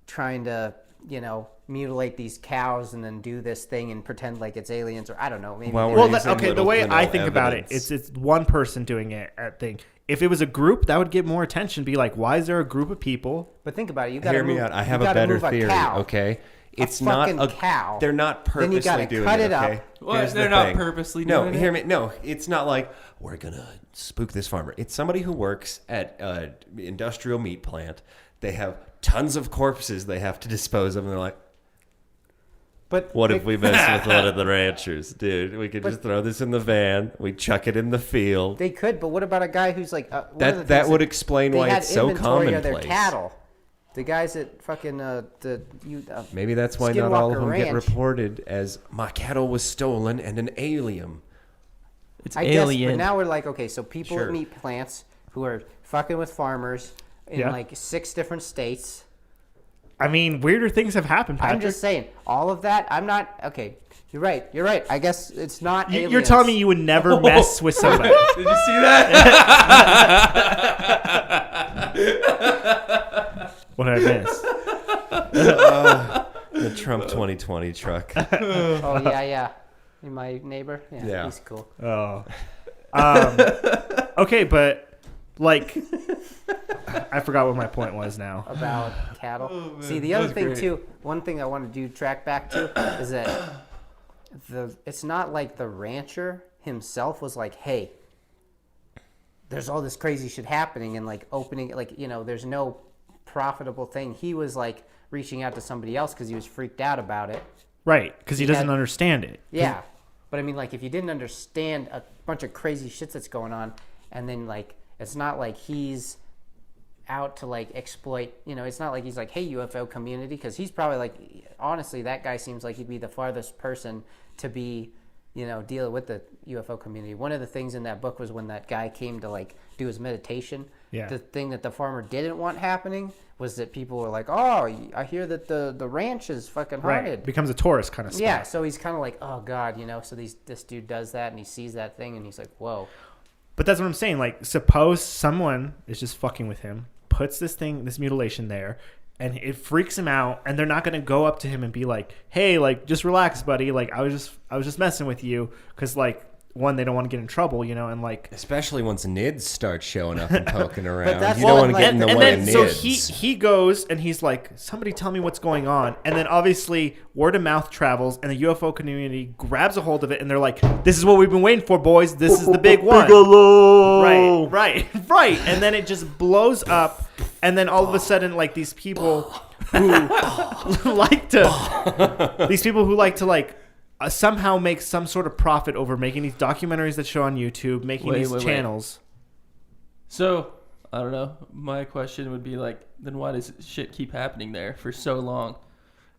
trying to, you know, mutilate these cows and then do this thing and pretend like it's aliens, or I don't know. Maybe Well, Well, using okay, the little way to I no think about it, evidence. it's one person doing it at thing. If it was a group, that would get more attention. Be like, why is there a group of people? But think about it. You got Hear to me out. I have a better theory, okay? It's not fucking a cow. They're not Then purposely you gotta doing cut it okay? up. What? Here's the They're not thing. purposely No, doing hear it? me. No, it's not like we're gonna spook this farmer. It's somebody who works at an industrial meat plant. They have tons of corpses they have to dispose of, and they're like, But what if we mess with one of the ranchers, dude? We could just throw this in the van. We chuck it in the field. They could, but what about a guy who's like That would explain why it's so inventory of their commonplace. cattle. The guys at fucking Maybe that's why not all of Skinwalker them get Ranch. reported as my cattle was stolen and an alien. It's I alien. guess, but now we're like, okay, so people Sure. at meat plants who are fucking with farmers in Yeah. like 6 different states. I mean, weirder things have happened, Patrick. I'm just saying, all of that. I'm not okay. You're right. I guess it's not. You're aliens. telling me you would never mess with somebody. Did you see that? What did I miss? The Trump 2020 truck. Oh yeah. My neighbor. Yeah. He's cool. Oh. Okay, but like, I forgot what my point was now. About cattle. man, See, the that other was thing great. too, one thing I want to track back to is that it's not like the rancher himself was like, hey, there's all this crazy shit happening and like opening, like, there's no profitable thing. He was like reaching out to somebody else because he was freaked out about it. Right, because he doesn't understand it. Yeah. But I mean, like, if you didn't understand a bunch of crazy shit that's going on, and then, like, it's not like he's out to, like, exploit, it's not like he's like, hey, UFO community, because he's probably, like, honestly, that guy seems like he'd be the farthest person to be, dealing with the UFO community. One of the things in that book was when that guy came to, like, do his meditation. Yeah. The thing that the farmer didn't want happening was that people were like, oh, I hear that the ranch is fucking haunted. Right, becomes a tourist kind of spot. Yeah, so he's kind of like, oh, God, so this dude does that, and he sees that thing, and he's like, whoa. But that's what I'm saying. Like, suppose someone is just fucking with him, puts this mutilation there, and it freaks him out, and they're not going to go up to him and be like, hey, like, just relax, buddy. Like, I was just messing with you, because, like, one, they don't want to get in trouble, and like, especially once NIDS start showing up and poking around. that's You don't want to like- get in the and way then of so NIDS. he goes and he's like, somebody tell me what's going on. And then obviously word of mouth travels, and the UFO community grabs a hold of it, and they're like, this is what we've been waiting for, boys. This is the big one. Right. And then it just blows up, and then all of a sudden, like, these people who like to like somehow make some sort of profit over making these documentaries that show on YouTube, making these channels. So, I don't know. My question would be like, then why does shit keep happening there for so long?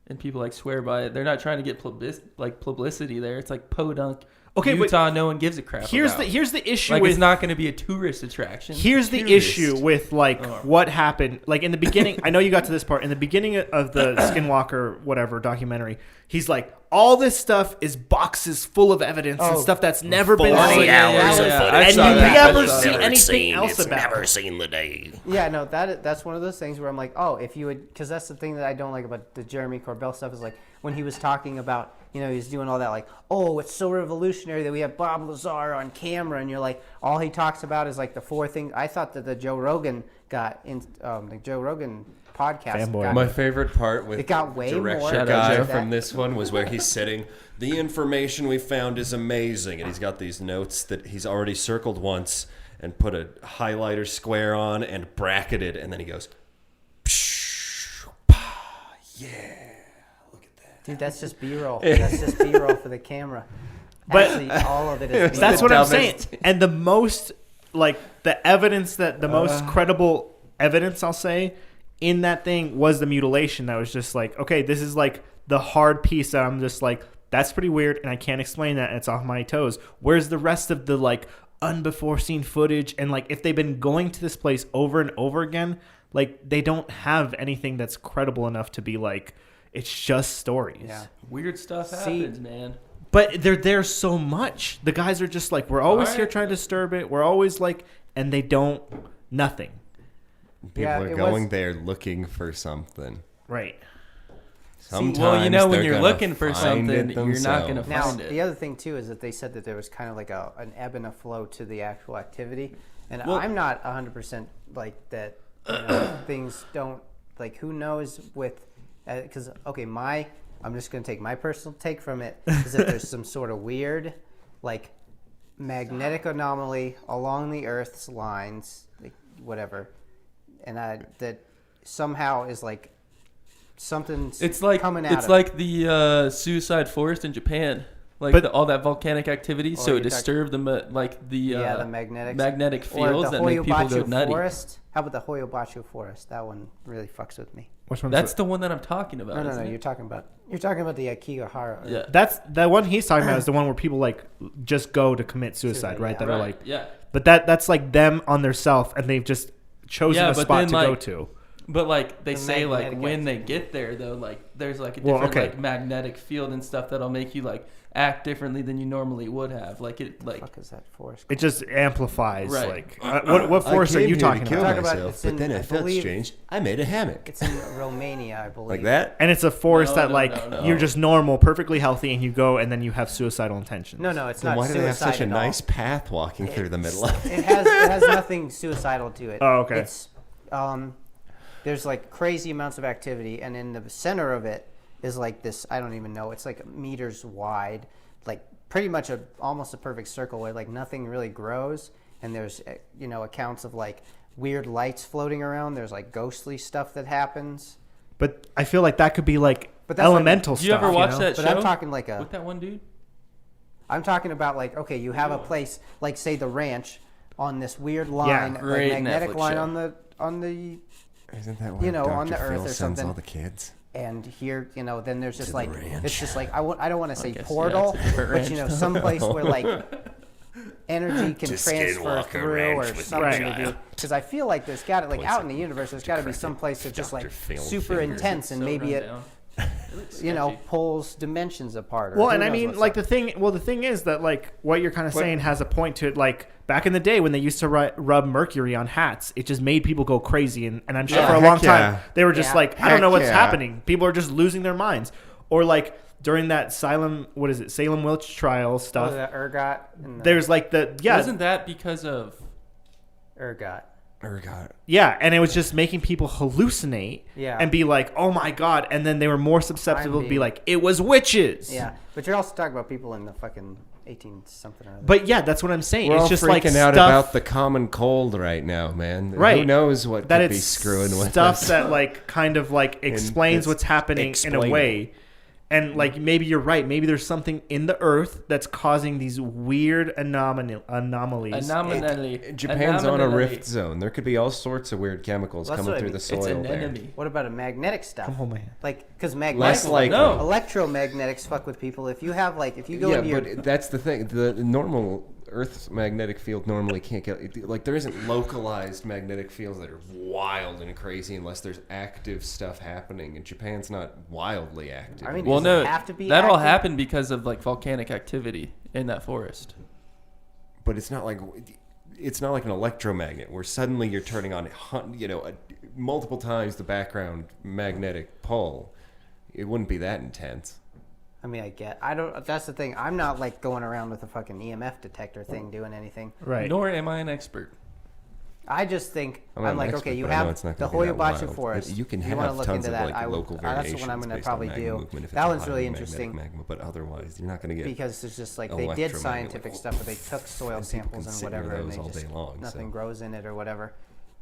And people like swear by it. They're not trying to get publicity there. It's like podunk. Okay, Utah, no one gives a crap Here's about. the issue Like, with it's not going to be a tourist attraction. Here's the issue with, like, what happened. Like, in the beginning, I know you got to this part. In the beginning of the Skinwalker, whatever, documentary, he's like, all this stuff is boxes full of evidence and stuff that's never been 40 seen. hours of footage. And you that. never I saw see that. anything else It's about never it. seen the day. Yeah, no, that's one of those things where I'm like, oh, if you would, because that's the thing that I don't like about the Jeremy Corbell stuff is like when he was talking about, he was doing all that like, oh, it's so revolutionary that we have Bob Lazar on camera, and you're like, all he talks about is like the four things. I thought that the Joe Rogan the Joe Rogan podcast. Fanboy. My favorite part with It got way director more. Shout out, guy Joe. from this one was where he's sitting. The information we found is amazing, and he's got these notes that he's already circled once and put a highlighter square on and bracketed, and then he goes, "Psh, pah, yeah, look at that." Dude, that's just B-roll. That's just B-roll for the camera. But- Actually, all of it is B-roll. That's what I'm dumbest. saying. And the most, like, the evidence that the most credible evidence, I'll say, in that thing was the mutilation. That was just like, okay, this is like the hard piece that I'm just like, that's pretty weird, and I can't explain that, and it's off my toes. Where's the rest of the, like, unbefore-seen footage? And, like, if they've been going to this place over and over again, like, they don't have anything that's credible enough to be like, it's just stories. Yeah. Weird stuff See- happens, man. But they're there so much. The guys are just like, we're always Alright. here trying to disturb it. We're always like, and they don't, nothing. People Yeah, are it going was- there looking for something. Right. Sometimes Well, you know, when they're you're you're looking for find something, it you're not going to themselves. Now, find it. the other thing too is that they said that there was kind of like an ebb and a flow to the actual activity, and Well- I'm not 100% like that. Things don't like. Who knows with? Because I'm just going to take my personal take from it is that there's some sort of weird, like, magnetic anomaly along the Earth's lines, like, whatever, and that somehow is like something's It's like coming out. it's of like the suicide forest in Japan, like But- all that volcanic activity. So you're it disturbed the the magnetic magnetic or fields the that make people go Hoyobachu nutty. Forest. How about the Hoyobachu Forest? That one really fucks with me. Which one's That's the, the one that I'm talking about. No, isn't it? you're talking about the Akigahara. Yeah. that's the one he's talking about is the one where people like just go to commit suicide, Suicide, right? yeah. That Right. are like, Yeah. but that's like them on their self, and they've just chosen Yeah, a but spot then, to like, go to. But like they The say, like magnetic when they activity. get there, though, like there's like a Well, different okay. like magnetic field and stuff that'll make you like act differently than you normally would have. Like it, What like the fuck is that forest? It just amplifies. Right. Like, what forest I are came you here talking to kill about? Talk about- myself, it's but in, then I it felt believe- strange. I made a hammock. It's in Romania, I believe. Like that? And it's a forest No, that no, like no. you're just normal, perfectly healthy, and you go and then you have suicidal intentions. No, it's Then not why do they have suicide such a at all. nice path walking through the middle of it? It has nothing suicidal to it. Oh, okay. It's there's like crazy amounts of activity, and in the center of it is like this. I don't even know. It's like meters wide, like pretty much almost a perfect circle where like nothing really grows, and there's accounts of like weird lights floating around. There's like ghostly stuff that happens. But I feel like that could be like that's elemental Did stuff. you ever watch that But show? I'm talking like with that one dude. I'm talking about like, okay, you have a place like say the ranch on this weird line, like Great magnetic Netflix line show. on the Isn't that why on Dr. the Phil Earth or sends something. all the kids? And here, then there's just the like ranch. it's just like I don't want to say guess, portal, yeah, it's a different but ranch. some place where like energy can To transfer Skinwalker through Ranch or with you, something to do. child. Because I feel like there's got to like Points out at in the universe, there's got to be some place that's just Dr. like Phil super fingers. intense and maybe it looks pulls dimensions apart. Or Well, who and I knows mean, what's like up. the thing is that like what you're kind of saying has a point to it. Like back in the day when they used to rub mercury on hats, it just made people go crazy. And I'm sure Yeah, for a heck long time yeah. they were just Yeah. like, I don't know Heck what's yeah. happening. People are just losing their minds. Or like during that Salem witch trial stuff. the ergot and the There's like Wasn't that because of? ergot. Ergot. Yeah, and it was just making people hallucinate Yeah. and be like, "Oh my god!" And then they were more susceptible to be being- like, "It was witches." Yeah, but you're also talking about people in the fucking 18 something or other. But yeah, that's what I'm saying. We're It's all just freaking like out stuff about the common cold right now, man. Right. Who knows what that could be it's screwing with stuff us? that like kind of like explains it's what's happening in a explainable. way. And like maybe you're right. Maybe there's something in the earth that's causing these weird anomalies. Anomaly. Japan's on a Anomaly. rift zone. There could be all sorts of weird chemicals That's coming what I through mean. the It's soil an there. enemy. What about a magnetic stuff? Come hold my hand. Like, because Less magnetic, likely. No. electromagnetics fuck with people. If you have like, if you go Yeah, into your, but that's the thing. The normal Earth's magnetic field normally can't get like there isn't localized magnetic fields that are wild and crazy unless there's active stuff happening. And Japan's not wildly active. I mean, Well, does no, it have to be that all active? happened because of like volcanic activity in that forest. but it's not like an electromagnet where suddenly you're turning on multiple times the background magnetic pull. It wouldn't be that intense. I mean, I don't. That's the thing. I'm not like going around with a fucking EMF detector thing doing anything. Right. Nor am I an expert. I just think I'm not I'm an like, expert, okay, you but I know have it's not the gonna be that Hoyabachi wild. Forest. You can you want to have look tons into of that. like local that's the variations one I'm going to based on probably magma do. movement if That it's one's highly really magnetic interesting magma, but otherwise you're not going to get because it's just like they did electromagnetic. scientific stuff, but they took soil And people can samples and sit near whatever, and those they all just day long, nothing so. grows in it or whatever.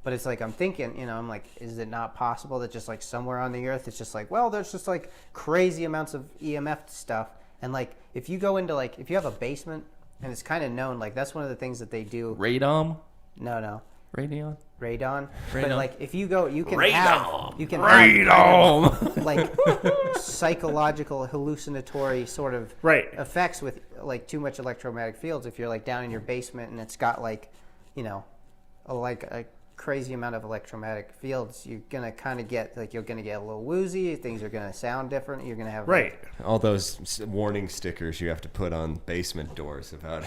But it's like I'm thinking, I'm like, is it not possible that just like somewhere on the earth, it's just like, well, there's just like crazy amounts of EMF stuff, and like if you go into like if you have a basement, and it's kind of known, like that's one of the things that they do. Radon? No, Radon? radon. But Radon. like if you go, you can Radon. have kind of, like psychological hallucinatory sort of Right. effects with like too much electromagnetic fields. If you're like down in your basement and it's got like like a crazy amount of electromagnetic fields, you're gonna kind of get like you're gonna get a little woozy. Things are gonna sound different. You're gonna have Right. all those warning stickers you have to put on basement doors about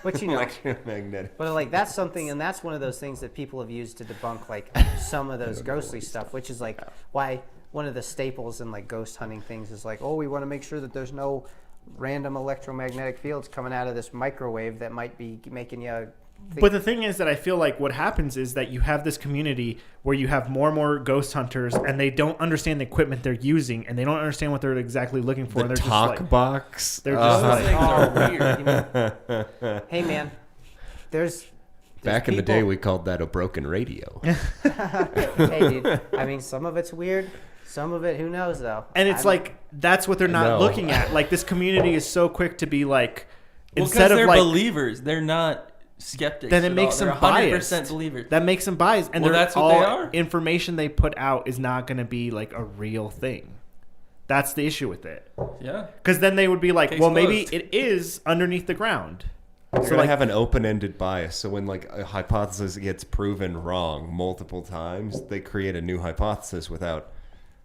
but electromagnetic. But like that's something, and that's one of those things that people have used to debunk like some of those ghostly stuff, which is like why one of the staples in like ghost hunting things is like, oh, we want to make sure that there's no random electromagnetic fields coming out of this microwave that might be making you think. But the thing is that I feel like what happens is that you have this community where you have more and more ghost hunters, and they don't understand the equipment they're using, and they don't understand what they're exactly looking for. The and they're talk just like, box. they're just Those like, things are weird. Hey man, there's Back in the day, people- we called that a broken radio. Hey dude, I mean some of it's weird, some of it who knows though. and it's like that's what they're not No. looking at. Like this community is so quick to be like, Well, instead of they're like, believers. They're not skeptics. then it at makes all. them They're 100% biased. believers. That makes them biased, and Well, they're that's what all they are. information they put out is not going to be like a real thing. That's the issue with it. Yeah. Because then they would be like, Case well, maybe closed. it is underneath the ground. You're So gonna like, have an open-ended bias. So when like a hypothesis gets proven wrong multiple times, they create a new hypothesis without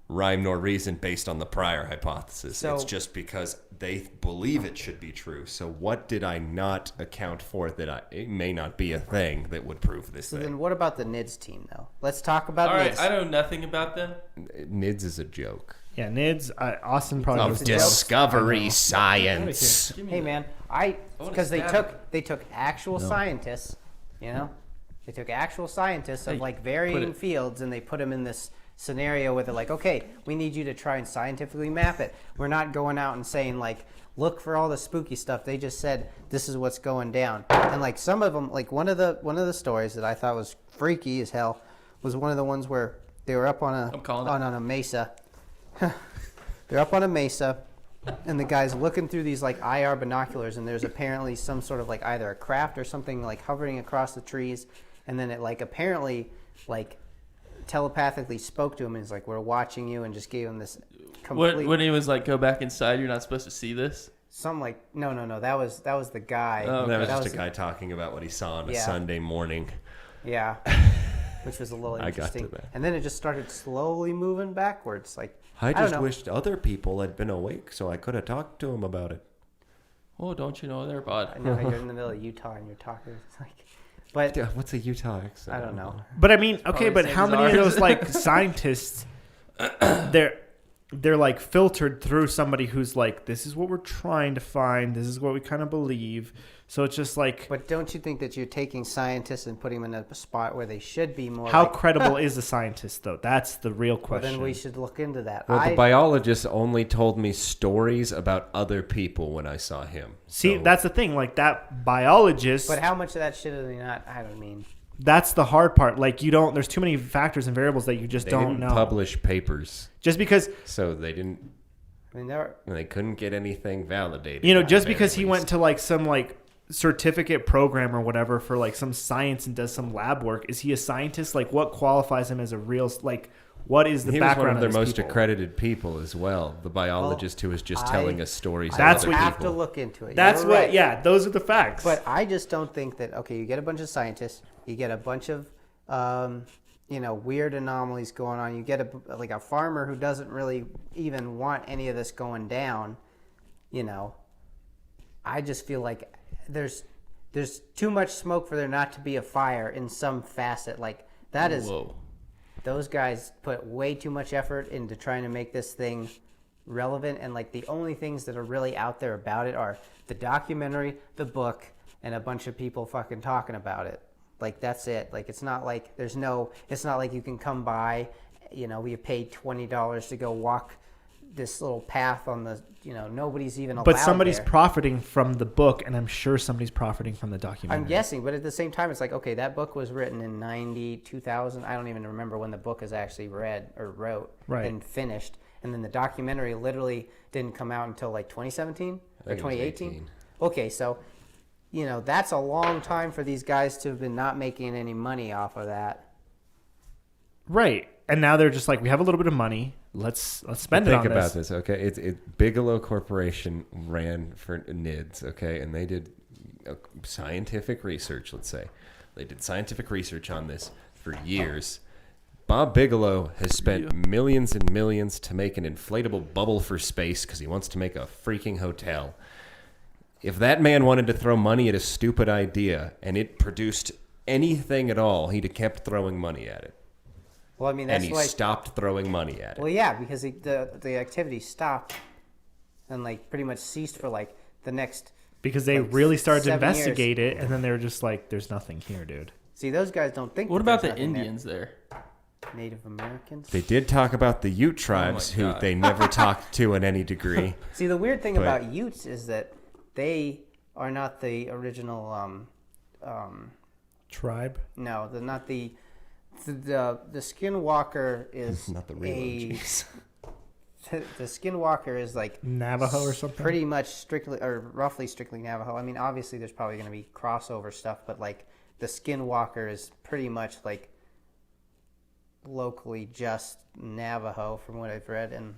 rhyme nor reason based on the prior hypothesis. So- It's just because they believe it should be true. So what did I not account for that it may not be a thing that would prove this so thing? then what about the NIDS team though? Let's talk about All right. NIDS. I know nothing about them. NIDS is a joke. yeah, NIDS. Austin probably Of knows dis- the Discovery science. Give me Hey that. man, wanna because they stab took actual scientists, they took actual scientists of Hey, like put varying it- fields, and they put them in this scenario with it, like, okay, we need you to try and scientifically map it. We're not going out and saying like, look for all the spooky stuff. They just said this is what's going down. And like some of them, like one of the stories that I thought was freaky as hell was one of the ones where they were up on a mesa. They're up on a mesa, and the guy's looking through these like IR binoculars, and there's apparently some sort of like either a craft or something like hovering across the trees, and then it like apparently like telepathically spoke to him and he's like, we're watching you, and just gave him this complete... When he was like, go back inside, you're not supposed to see this? Something like, no, that was the guy. Oh, That was just a guy talking about what he saw on a Sunday morning. Yeah, which was a little interesting. I got to that. And then it just started slowly moving backwards. Like, I don't just know. wished other people had been awake so I could have talked to him about it. Oh, don't you know they're bad? I know you're in the middle of Utah and you're talking. It's like, but Yeah, what's a Utah accent? I don't know. But I mean, okay, Probably but same how as many of ours. those like scientists they're like filtered through somebody who's like, this is what we're trying to find, this is what we kind of believe. So it's just like, But don't you think that you're taking scientists and putting them in a spot where they should be more? how like, credible is a scientist though? That's the real well, question. then we should look into that. Well, the biologist only told me stories about other people when I saw him. See, So- that's the thing. Like that biologist, But how much of that shit are they not? I don't mean. that's the hard part. Like you don't. There's too many factors and variables that you just they don't didn't know. publish papers, Just because so they didn't. I mean, there. They couldn't get anything validated. you know, at just the because very he went least. to like some like certificate program or whatever for like some science and does some lab work, is he a scientist? Like, what qualifies him as a real like? What is the He was background one of their these most people? accredited people as well. The biologist who was just telling us stories. That's of what other you have to people. look into it. That's You're what. right. Yeah, those are the facts. But I just don't think that. Okay, you get a bunch of scientists. You get a bunch of, weird anomalies going on. You get a farmer who doesn't really even want any of this going down. You know, I just feel like there's too much smoke for there not to be a fire in some facet. Like that is. Whoa. Those guys put way too much effort into trying to make this thing relevant, and like the only things that are really out there about it are the documentary, the book, and a bunch of people fucking talking about it. Like that's it. Like it's not like it's not like you can come by, we paid $20 to go walk this little path on the, nobody's even allowed. But somebody's there. profiting from the book, and I'm sure somebody's profiting from the documentary. I'm guessing, but at the same time, it's like, okay, that book was written in 2000. I don't even remember when the book is actually read or wrote Right. and finished. And then the documentary literally didn't come out until like 2017 I or think it was 2018. 18. Okay, so, that's a long time for these guys to have been not making any money off of that. Right. And now they're just like, we have a little bit of money. Let's spend it on Think this. about this, okay? It Bigelow Corporation ran for NIDS, okay, and they did scientific research. Let's say they did scientific research on this for years. Bob Bigelow has spent millions and millions to make an inflatable bubble for space because he wants to make a freaking hotel. If that man wanted to throw money at a stupid idea and it produced anything at all, he'd have kept throwing money at it. Well, I mean, And that's he like, stopped throwing money at it. well, yeah, because the activity stopped and like pretty much ceased for like the next. Because they like, really started to 7 years. investigate it, and then they were just like, there's nothing here, dude. See, those guys don't think. What that about there's the nothing there. Indians there? Native Americans. They did talk about the Ute tribes, who God. they never talked to in any degree. See, the weird thing But- about Utes is that they are not the original. Tribe? No, they're not the Skinwalker is Not the real OGs. the Skinwalker is like Navajo or something? pretty much strictly or roughly strictly Navajo. I mean, obviously there's probably going to be crossover stuff, but like the Skinwalker is pretty much like locally just Navajo from what I've read, and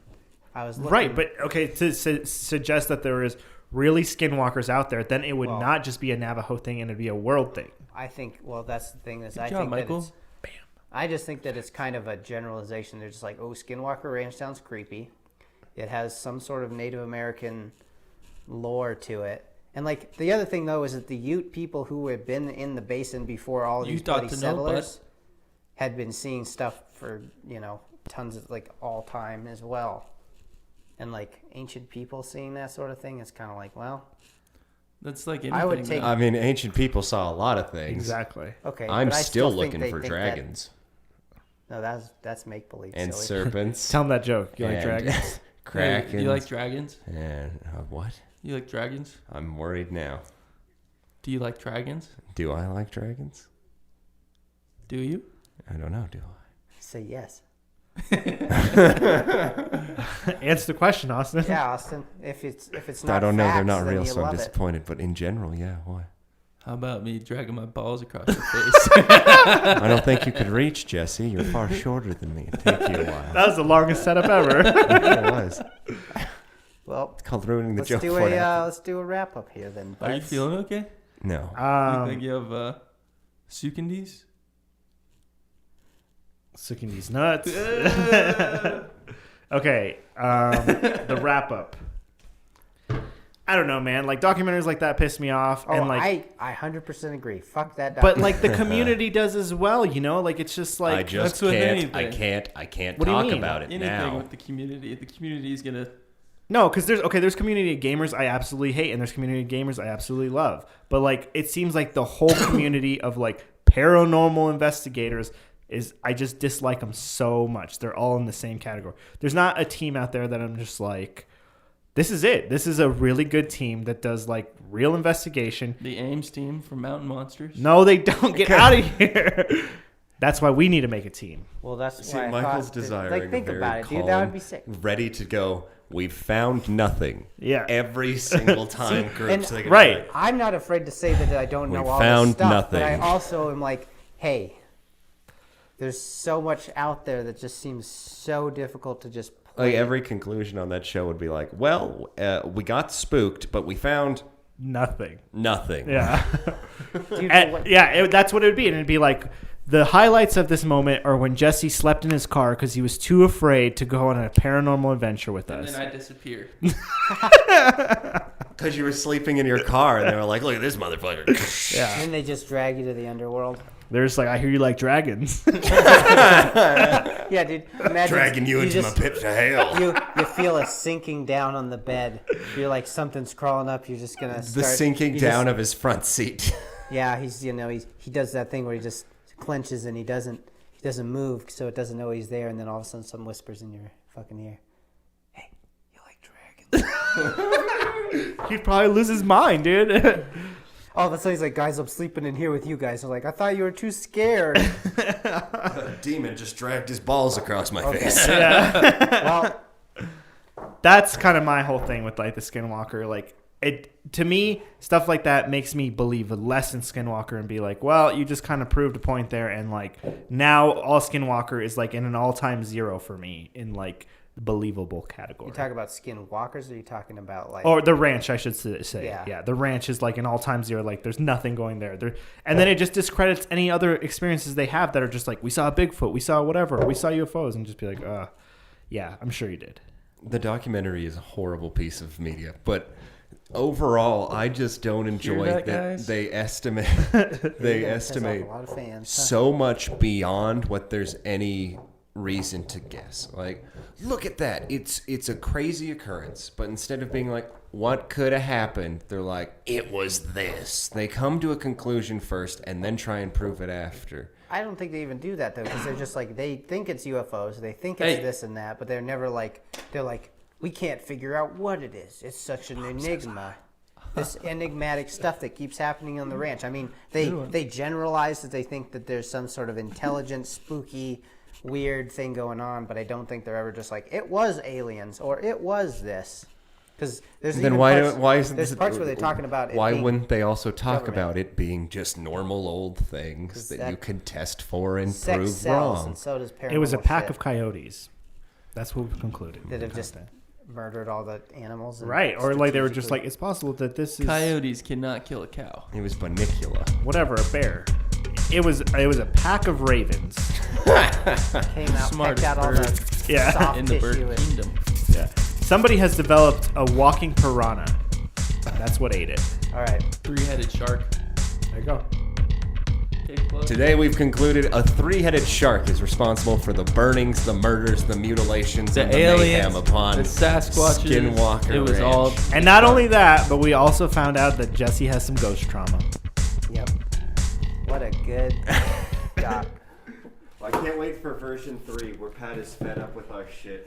I was looking, Right, but okay, to suggest that there is really skinwalkers out there, then it would Well- not just be a Navajo thing, and it'd be a world thing. I think that's the thing is Good I job, think Michael. that it's I just think that it's kind of a generalization. They're just like, oh, Skinwalker Ranch sounds creepy. It has some sort of Native American lore to it. And like the other thing though is that the Ute people who had been in the basin before all of You these thought bloody to know, settlers had been seeing stuff for, tons of like all time as well. And like ancient people seeing that sort of thing, it's kind of like, well, That's like anything. I would take- though. I mean, ancient people saw a lot of things. Exactly. okay. I'm but I still think looking they for think dragons. No, that's make believe. and silly. serpents. Tell him that joke. You like and dragons? Krakens. Do you like dragons? And what? You like dragons? I'm worried now. Do you like dragons? Do I like dragons? Do you? I don't know. Do I? Say yes. Answer the question, Austin. Yeah, Austin. If it's not I don't know. They're facts, not then real, you so I'm love it. disappointed. But in general, yeah. Why? How about me dragging my balls across your face? I don't think you could reach, Jesse. You're far shorter than me. It'd take you a while. That was the longest setup ever. It was. Well, It's called ruining the let's joke do for let's do a wrap up here then. Are you buds. feeling okay? No. You think you have Sukindies? Sucking these nuts. Okay, the wrap up. I don't know, man. Like documentaries like that piss me off, Oh, and like, I 100% agree. Fuck that. but like the community does as well. You know, like it's just like I just that's with can't. anything. I can't What do you talk mean? about it Anything now. with the community. The community is gonna. no, because there's community gamers I absolutely hate, and there's community gamers I absolutely love. But like it seems like the whole community of like paranormal investigators I just dislike them so much. They're all in the same category. There's not a team out there that I'm just like, this is it. This is a really good team that does like real investigation. The Ames team from Mountain Monsters. No, they don't. Get out of here. That's why we need to make a team. Well, that's See, why I Michael's thought desiring like think a very about it, calm, dude. That would be sick. ready to go. We've found nothing. Yeah. Every single time and- groups like right. I'm not afraid to say that I don't know We all found this stuff, nothing. but I also am like, hey, there's so much out there that just seems so difficult to just play. Like every conclusion on that show would be like, well, we got spooked, but we found Nothing. nothing. Yeah. Dude, And, what- yeah, that's what it would be. And it'd be like the highlights of this moment are when Jesse slept in his car because he was too afraid to go on a paranormal adventure with And us. then I disappear. Because you were sleeping in your car, and they were like, look at this motherfucker. Yeah. and they just drag you to the underworld. They're just like, I hear you like dragons. Yeah, dude. Imagine Dragging you into just, my pit to hell. You feel a sinking down on the bed. You're like something's crawling up. You're just gonna The start, sinking you down just- of his front seat. Yeah, he does that thing where he just clenches and he doesn't move, so it doesn't know he's there, and then all of a sudden someone whispers in your fucking ear, "Hey, you like dragons?" He'd probably lose his mind, dude. All of a sudden he's like, "Guys, I'm sleeping in here with you guys." I'm like, "I thought you were too scared." A demon just dragged his balls across my face. Well, That's kind of my whole thing with like the Skinwalker. Like it to me, stuff like that makes me believe less in Skinwalker and be like, well, you just kind of proved a point there, and like now all Skinwalker is like in an all-time zero for me in like the believable category. you talk about skinwalkers, or are you talking about like? Or the ranch, I should say. Yeah. Yeah, the ranch is like an all-time zero. Like, there's nothing going there. And then it just discredits any other experiences they have that are just like, we saw a Bigfoot, we saw whatever, we saw UFOs, and just be like, yeah, I'm sure you did. The documentary is a horrible piece of media, but overall, I just don't enjoy that, that guys? they estimate You're gonna piss off estimate a lot of fans. so much beyond what there's any reason to guess. Like, look at that. It's a crazy occurrence, but instead of being like, what could have happened, they're like, it was this. They come to a conclusion first and then try and prove it after. I don't think they even do that though, because they're just like, they think it's UFOs, they think it's Hey. this and that, but they're never like, they're like, we can't figure out what it is. It's such an enigma. This enigmatic stuff that keeps happening on the ranch. I mean, they generalize that they think that there's some sort of intelligent, spooky, weird thing going on, but I don't think they're ever just like, it was aliens or it was this. Because there's Then even why parts, is there's parts where they're talking about it why being wouldn't they also talk government. about it being just normal old things that you can test for and sex prove sells, wrong? and so does paranormal It was a pack shit of coyotes. That's what we concluded. that have just murdered all the animals. And Right, or like they were just strategically- like, it's possible that this is Coyotes cannot kill a cow. It was Banicula. whatever, a bear. It was a pack of ravens. came out, Smartest picked out all bird the Yeah. soft in the bird tissue. And, kingdom. Yeah. Somebody has developed a walking piranha. That's what ate it. all right. Three-headed shark. There you go. Case closed. Today we've concluded a three-headed shark is responsible for the burnings, the murders, the mutilations, The and the aliens, mayhem upon the Sasquatches. Skinwalker It was Ranch. all. And not only that, but we also found out that Jesse has some ghost trauma. Yep. What a good doc. I can't wait for version 3 where Pat is fed up with our shit.